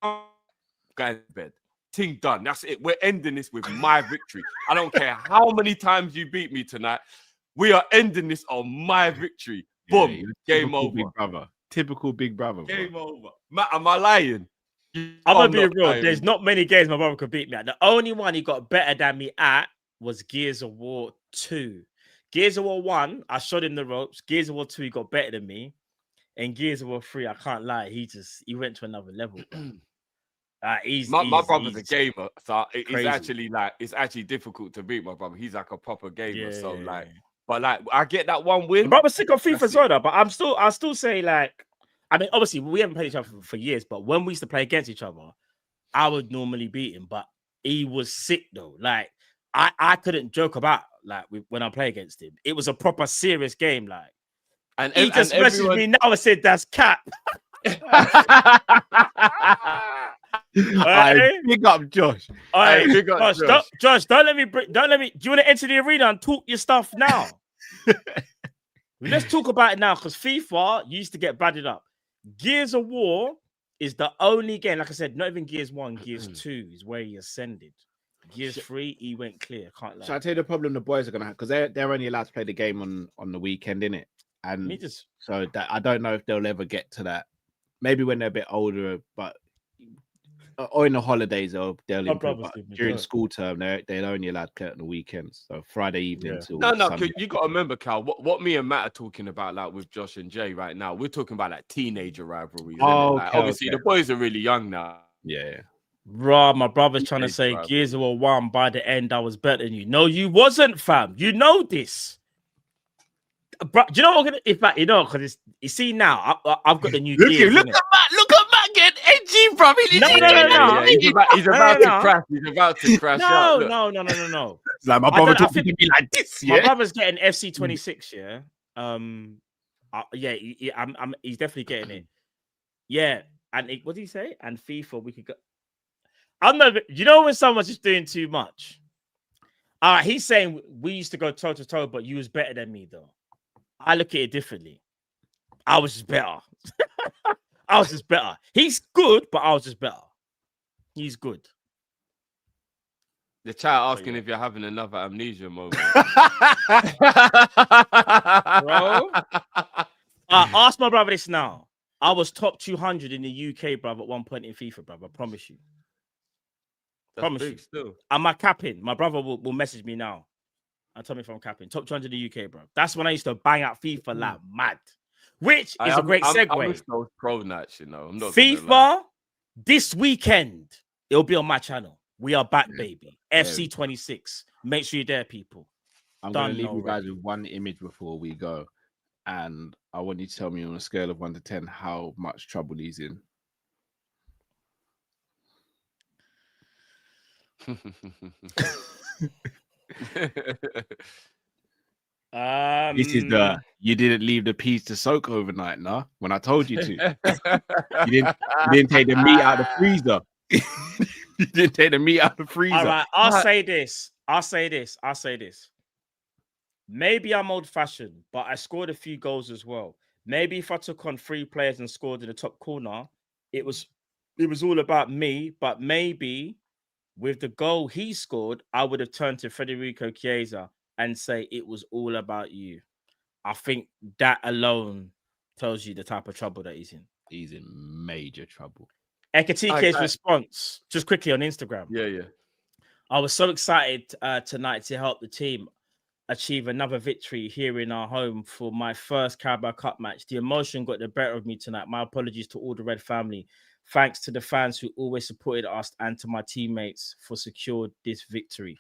going to bed, thing done. That's it. We're ending this with my victory. I don't care how many times you beat me tonight. We are ending this on my victory. Boom. Game over. Big brother. Typical big brother. Game over. Matt, am I lying? I'm gonna be real. Lying. There's not many games my brother could beat me at. The only one he got better than me at was Gears of War 2. Gears of War 1, I showed him the ropes. Gears of War 2, he got better than me. And Gears of War 3, I can't lie, he went to another level. My brother's a gamer, so it's actually difficult to beat my brother. He's like a proper gamer, but I get that one win. My brother's sick of FIFA as well, though, but I still say, like, I mean, obviously we haven't played each other for years, but when we used to play against each other, I would normally beat him, but he was sick though. Like, I couldn't joke about when I play against him. It was a proper serious game, like. And he just messaged me now and said that's cap. Big up Josh. Josh, don't let me. Do you want to enter the arena and talk your stuff now? Let's talk about it now, because FIFA used to get batted up. Gears of War is the only game, like I said, not even Gears 1, Gears 2 is where he ascended. Gears 3, he went clear. Can't lie. So I tell you the problem the boys are gonna have, because they're only allowed to play the game on the weekend, innit? And so that I don't know if they'll ever get to that. Maybe when they're a bit older, but or in the holidays they'll improve. During school term, they're only allowed to play it on the weekends. So Friday evening till Sunday. You got to remember, Cal, what me and Matt are talking about, like with Josh and Jay right now. We're talking about like teenager rivalries. Obviously, the boys are really young now. Yeah. Bro, my brother's trying to say Gears of War 1, by the end I was better than you. No, you wasn't, fam. You know this. Bro, do you know what I'm gonna? In fact, you know, because you see now, I've got the new Gears. Look at Matt getting edgy, bro. No. He's about to crash. He's about to crash. No. Like my brother talking to me like this. My brother's getting FC 26. Yeah. He's definitely getting it. Yeah. And what did he say? And FIFA, we could go. I'm not. You know when someone's just doing too much. He's saying we used to go toe to toe, but you was better than me though. I look at it differently. I was just better. He's good, but I was just better. He's good. The chat asking if you're having another amnesia moment. Bro, ask my brother this now. I was top 200 in the UK, brother, at one point in FIFA, brother. I promise you. Still. Am I capping? My brother will message me now and tell me if I'm capping. Top 200 in the UK, bro. That's when I used to bang out FIFA like mad. Which is a great segue. I'm those pro nights, you know. I'm not FIFA this weekend. It'll be on my channel. We are back, baby. FC 26. Make sure you're there, people. I'm going to leave you guys with one image before we go. And I want you to tell me on a scale of 1 to 10 how much trouble he's in. This is you didn't leave the peas to soak overnight, nah? When I told you to. you didn't take the meat out of the freezer. You didn't take the meat out of the freezer. All right, I'll say this. Maybe I'm old-fashioned, but I scored a few goals as well. maybe if I took on 3 players and scored in the top corner, it was all about me. But maybe with the goal he scored, I would have turned to Federico Chiesa and say it was all about you. I think that alone tells you the type of trouble that he's in. He's in major trouble. Ekitike's response, just quickly on Instagram. Yeah. I was so excited tonight to help the team achieve another victory here in our home for my first Carabao Cup match. The emotion got the better of me tonight. My apologies to all the Red family. Thanks to the fans who always supported us and to my teammates for secured this victory.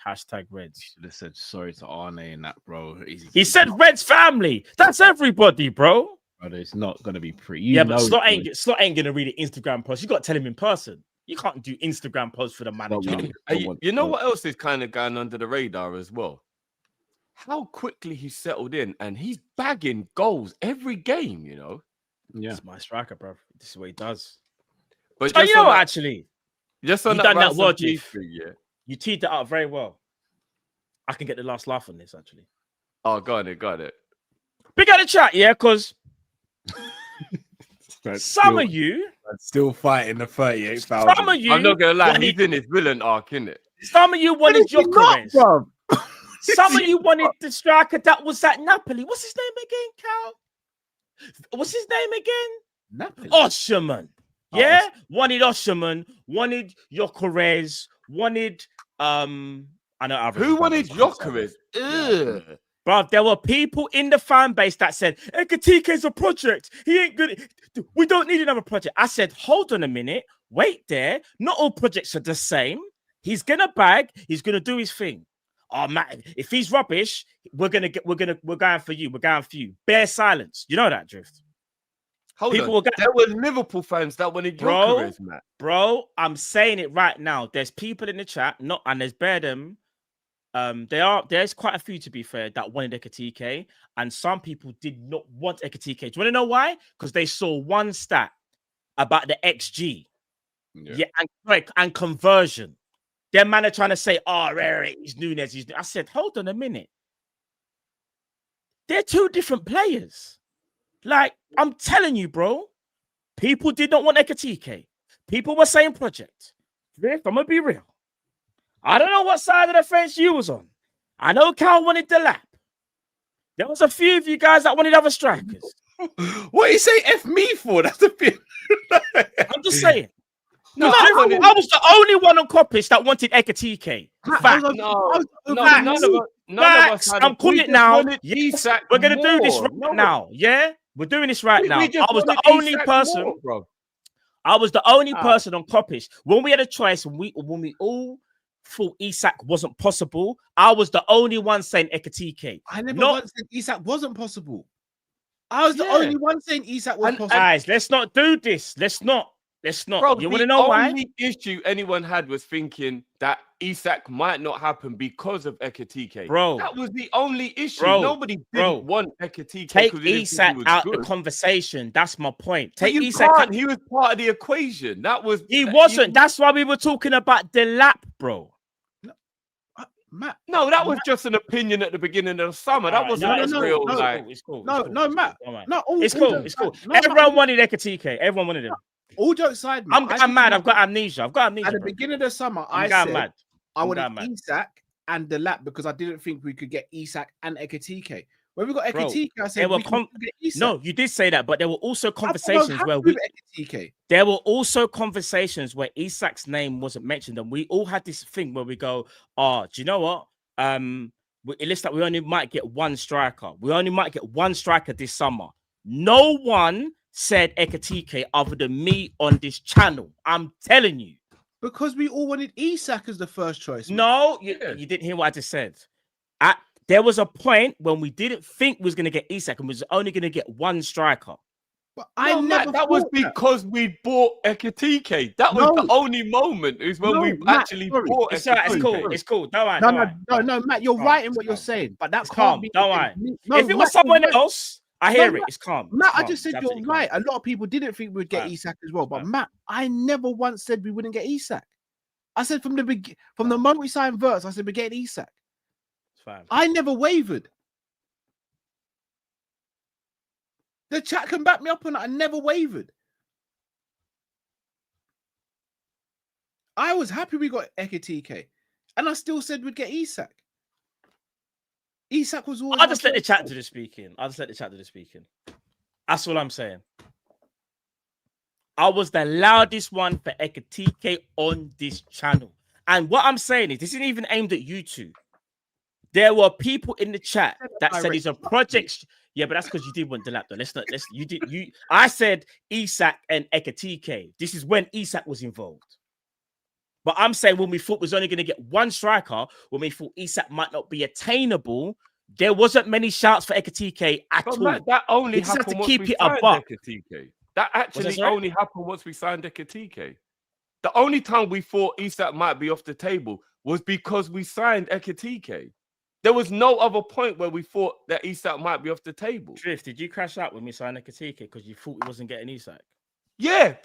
#Reds. Should have said sorry to Arne and that, bro. He said Reds family. That's everybody, bro. Brother, it's not gonna be pretty. Yeah, but Slot ain't gonna read an Instagram post. You got to tell him in person. You can't do Instagram posts for the manager. You know what else is kind of going under the radar as well? How quickly he settled in, and he's bagging goals every game. You know. Yeah, it's my striker, bro. This is what he does. But you know, actually, just on you that done that well, thing, yeah. You teed it up very well. I can get the last laugh on this, actually. Oh, got it. Big out the chat, yeah, because some of you still fighting the 38,000. Some of you, I'm not gonna lie, he's in his villain arc, innit? Some of you wanted Gyökeres. Some of you wanted the striker that was at Napoli. What's his name again, Cal? What's his name again? Napoli. Osherman. Yeah, wanted Osherman, wanted Gyökeres, wanted I know who wanted Gyökeres? Bro, there were people in the fan base that said Ekitike is a project. He ain't good. We don't need another project. I said, hold on a minute, wait there. Not all projects are the same. He's gonna bag. He's gonna do his thing. Oh man, if he's rubbish, we're going for you. We're going for you. Bear silence. You know that, Drift. There were Liverpool fans that wanted Gyökeres, man. Bro, I'm saying it right now. There's people in the chat, and there's them. There's quite a few, to be fair, that wanted Ekitike, and some people did not want Ekitike. Do you want to know why? Because they saw one stat about the XG, and conversion. Their man are trying to say, "Oh, he's Nunes." I said, "Hold on a minute. They're 2 different players." Like, I'm telling you, bro, people did not want Ekitike. People were saying project. Drift, I'm gonna be real. I don't know what side of the fence you was on. I know Cal wanted the lap. There was a few of you guys that wanted other strikers. What you say F me for? That's a bit. I'm just saying. No, I was the only one on Kopish that wanted Ekitike. Facts. I'm calling it now. Yes, we're going to do this right now. Yeah? We're doing this right now. I was the only person. I was the only person on Kopish. When we had a choice, when we all thought Isak wasn't possible, I was the only one saying Ekitike. I never once said Isak wasn't possible. I was the only one saying Isak was possible. Guys, let's not do this. Let's not. Bro, you want to know why? The only issue anyone had was thinking that Isak might not happen because of Ekitike. Bro, that was the only issue. Nobody didn't want Ekitike. Take Isak out the conversation. That's my point. Take Isak out. He was part of the equation. He wasn't. That's why we were talking about the lap, bro. Matt, no, that was just an opinion at the beginning of the summer. That wasn't real. It's cool. Matt. It's cool. Everyone wanted Ekitike. Everyone wanted him. All jokes aside, I'm mad. I've got amnesia. At the beginning of the summer, I said I wanted Isak and the lap because I didn't think we could get Isak and Ekitike. When we got Ekitike, I said we could get Isak. No, you did say that, but there were also conversations where there were also conversations where Isak's name wasn't mentioned, and we all had this thing where we go, "Oh, do you know what? It looks like we only might get one striker. We only might get one striker this summer." No one said Ekitike other than me on this channel. I'm telling you. Because we all wanted Isak as the first choice. No, you didn't hear what I just said. There was a point when we didn't think we was going to get Isak and we was only going to get one striker. But that was because we bought Ekitike. That was the only moment is when we actually bought Ekitike. It's cool. Don't worry. No, Matt, you're right in what you're saying. But that's calm. Don't worry. If it was someone else, I hear it. It's calm. Matt, I just said you're right. A lot of people didn't think we'd get Isak as well. But Matt, I never once said we wouldn't get Isak. I said from the moment we signed Verts, I said we're getting Isak. I never wavered. The chat can back me up on that. I never wavered. I was happy we got Ekitike, and I still said we'd get Isak. Isak was always. I'll just let the chat do the speaking. That's all I'm saying. I was the loudest one for Ekitike on this channel. And what I'm saying is, this isn't even aimed at you two. There were people in the chat that said it's a project. Yeah, but that's because you did want the lap though. I said Isak and Ekitike. This is when Isak was involved. But I'm saying when we thought we was only going to get one striker, when we thought Isak might not be attainable, there wasn't many shouts for Ekitike at all. That only happened once we signed Ekitike. That actually only happened once we signed Ekitike. The only time we thought Isak might be off the table was because we signed Ekitike. There was no other point where we thought that Isak might be off the table. Drift, did you crash out when we signed Ekitike because you thought we wasn't getting Isak? Yeah,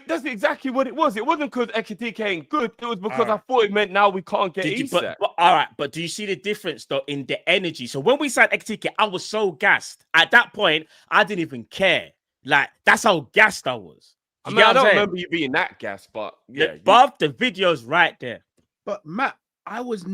that's exactly what it was. It wasn't because Ekitike ain't good. It was because I thought it meant now we can't get Isak. All right, but do you see the difference though in the energy? So when we signed Ekitike, I was so gassed. At that point, I didn't even care. Like, that's how gassed I was. I don't remember you being that gassed, but yeah. Bob, the video's right there. But Matt, I was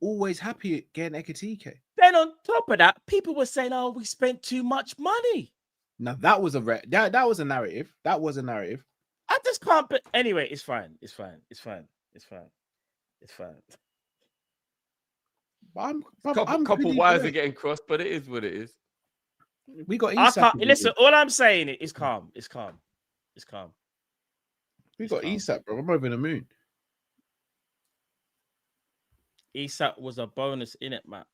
always happy at getting Ekitike. Then on top of that, people were saying, "Oh, we spent too much money." Now that was that was a narrative. That was a narrative. I just can't. But anyway, it's fine. Couple wires are getting crossed, but it is what it is. We got Isak. Listen, all I'm saying is calm. It's calm. We got Isak, bro. I'm over the moon. Isak was a bonus in it, Matt.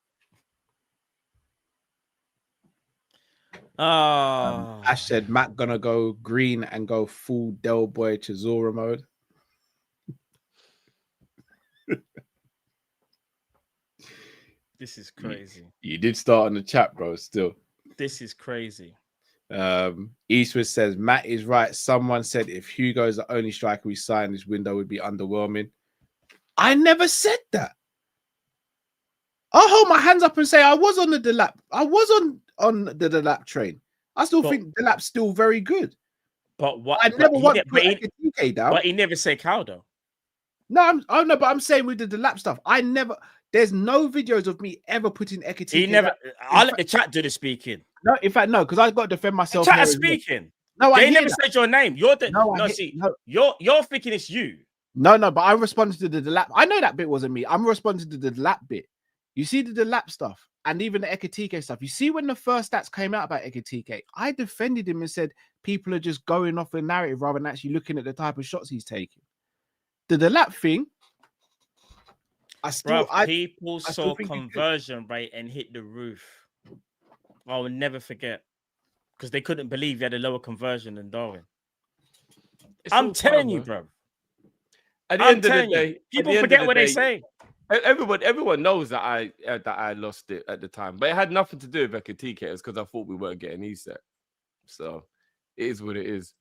Ash said Matt gonna go green and go full Del Boy Chisora mode. This is crazy. You did start on the chat, bro. Still, this is crazy. Eastwood says Matt is right. Someone said if Hugo's the only striker we sign this window would be underwhelming. I never said that. I'll hold my hands up and say I was on the Delap. I was on the Delap train. I still think Delap's still very good. But what? I never want to put Ekitike down. But he never said cow though. No, but I'm saying with the Delap stuff, I never. There's no videos of me ever putting Ekitike. He never. I'll let the chat do the speaking. No, in fact, no, because I've got to defend myself. The chat is speaking. No, they never said your name. You're the You're thinking it's you. No, but I responded to the Delap. I know that bit wasn't me. I'm responding to the Delap bit. You see the Delap stuff and even the Ekitike stuff. You see when the first stats came out about Ekitike, I defended him and said people are just going off a narrative rather than actually looking at the type of shots he's taking. The Delap thing, people saw conversion rate and hit the roof. I will never forget because they couldn't believe he had a lower conversion than Darwin. I'm telling you, bro. At the end of the day, people forget what they say. Everyone knows that I lost it at the time, but it had nothing to do with Ekitike. It's because I thought we weren't getting Isak. So it is what it is.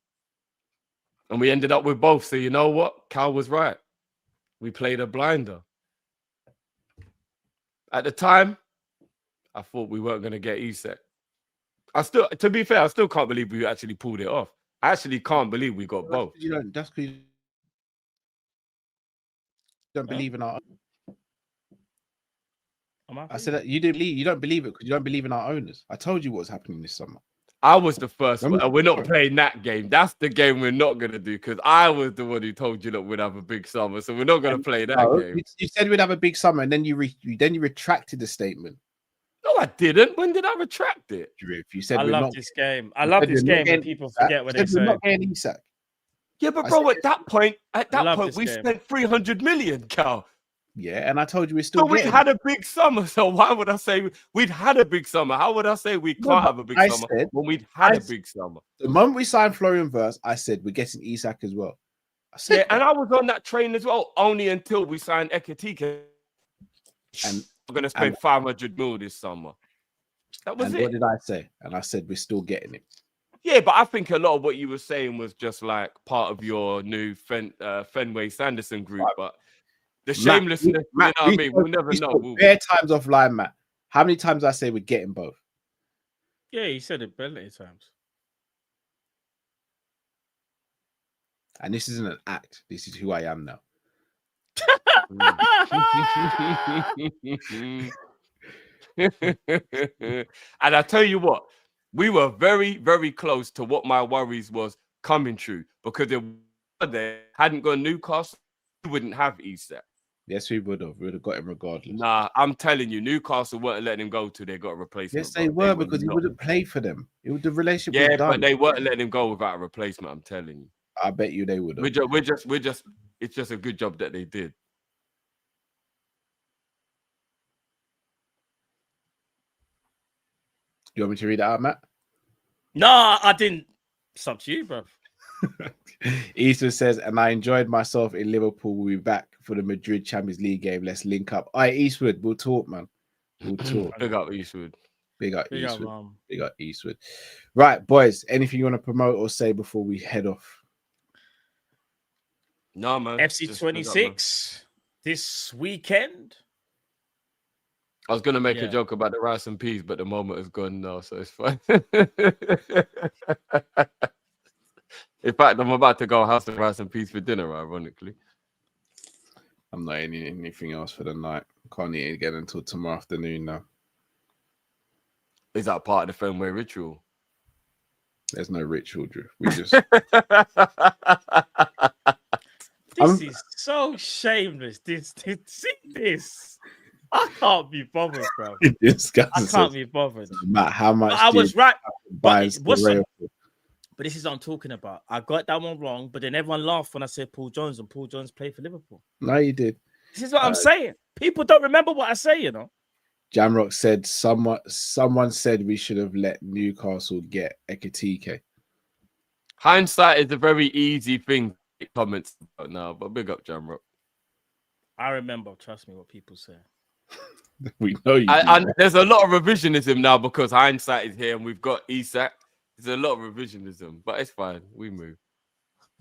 And we ended up with both. So you know what? Cal was right. We played a blinder. At the time, I thought we weren't going to get Isak. To be fair, I still can't believe we actually pulled it off. I actually can't believe we got both. That's because you don't believe in our. I said that you don't believe it because you don't believe in our owners. I told you what was happening this summer. I was the first one. We're not playing that game. That's the game we're not going to do because I was the one who told you that we'd have a big summer. So we're not going to play that game. You said we'd have a big summer and then you retracted the statement. No, I didn't. When did I retract it? You said I love this game. I love this game when people forget what they say. We're not getting Isak. Yeah, but bro, at that point, we spent 300 million, Cal. Yeah, and I told you we're still. So we had a big summer. So why would I say we'd had a big summer? How would I say we can't have a big summer when we'd had a big summer? The moment we signed Florian Wirtz, I said we're getting Isak as well. I said yeah, and I was on that train as well, only until we signed Ekitike. And we're going to spend 500 mil this summer. That was it. What did I say? And I said we're still getting it. Yeah, but I think a lot of what you were saying was just like part of your new Fenway Sanderson group, but the shamelessness, Matt, you know what I mean? We'll never know. Bare times offline, Matt. How many times I say we're getting both? Yeah, he said it plenty of times. And this isn't an act. This is who I am now. And I tell you what, we were very, very close to what my worries was coming true, because if they hadn't gone Newcastle, we wouldn't have Isak. Yes, we would have. We would have got him regardless. Nah, I'm telling you, Newcastle weren't letting him go till they got a replacement. Yes, they were, because he wouldn't play for them. The relationship was done. But they weren't letting him go without a replacement. I'm telling you. I bet you they would have. We're just. It's just a good job that they did. You want me to read it out, Matt? No, I didn't. It's up to you, bro. Eastwood says, and I enjoyed myself in Liverpool. We'll be back for the Madrid Champions League game. Let's link up. All right, Eastwood, we'll talk, man. We'll talk. Big up Eastwood. Big up Eastwood. Big up Eastwood. Right, boys, anything you want to promote or say before we head off? No, man. FC 26 this weekend. I was going to make a joke about the rice and peas, but the moment is gone now, so it's fine. In fact, I'm about to go house the rice and peas for dinner, ironically. I'm not eating anything else for the night. Can't eat again until tomorrow afternoon now. Is that part of the Fenway ritual? There's no ritual, Drew. We just... This is so shameless. See this. I can't be bothered, bro. I can't be bothered. Matt, how much? I was right. But this is what I'm talking about. I got that one wrong, but then everyone laughed when I said Paul Jones, and Paul Jones played for Liverpool. No, you did. This is what I'm saying. People don't remember what I say, you know. Jamrock said someone said we should have let Newcastle get Ekitike. Hindsight is a very easy thing to make comments about now, but big up Jamrock. I remember, trust me, what people say. We know you. And there's a lot of revisionism now because hindsight is here and we've got Isak. There's a lot of revisionism, but it's fine. We move.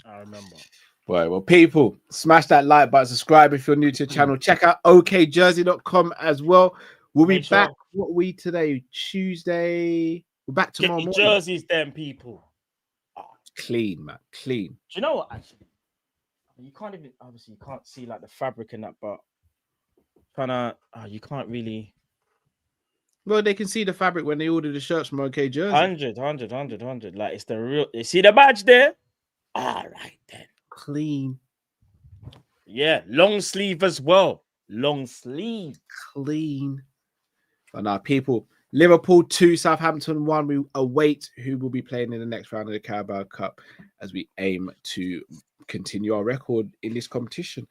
I remember. Right, well, people, smash that like button, subscribe if you're new to the channel. Check out okjersey.com as well. We'll be back. What are we today? Tuesday. We're back tomorrow morning. Get your jerseys, then, people. Oh, clean, man. Clean. Do you know what, actually? You can't even, obviously, you can't see like the fabric in that, but you can't really. Well, they can see the fabric when they order the shirts from OK Jersey. 100. Like, it's the real. You see the badge there? All right, then. Clean. Yeah, long sleeve as well. Long sleeve. Clean. But now, people, Liverpool 2, Southampton 1. We await who will be playing in the next round of the Carabao Cup as we aim to continue our record in this competition.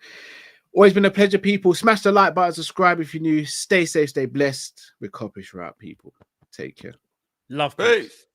Always been a pleasure, people. Smash the like button, subscribe if you're new. Stay safe, stay blessed. We're Kopish, right, people. Take care. Love. Peace.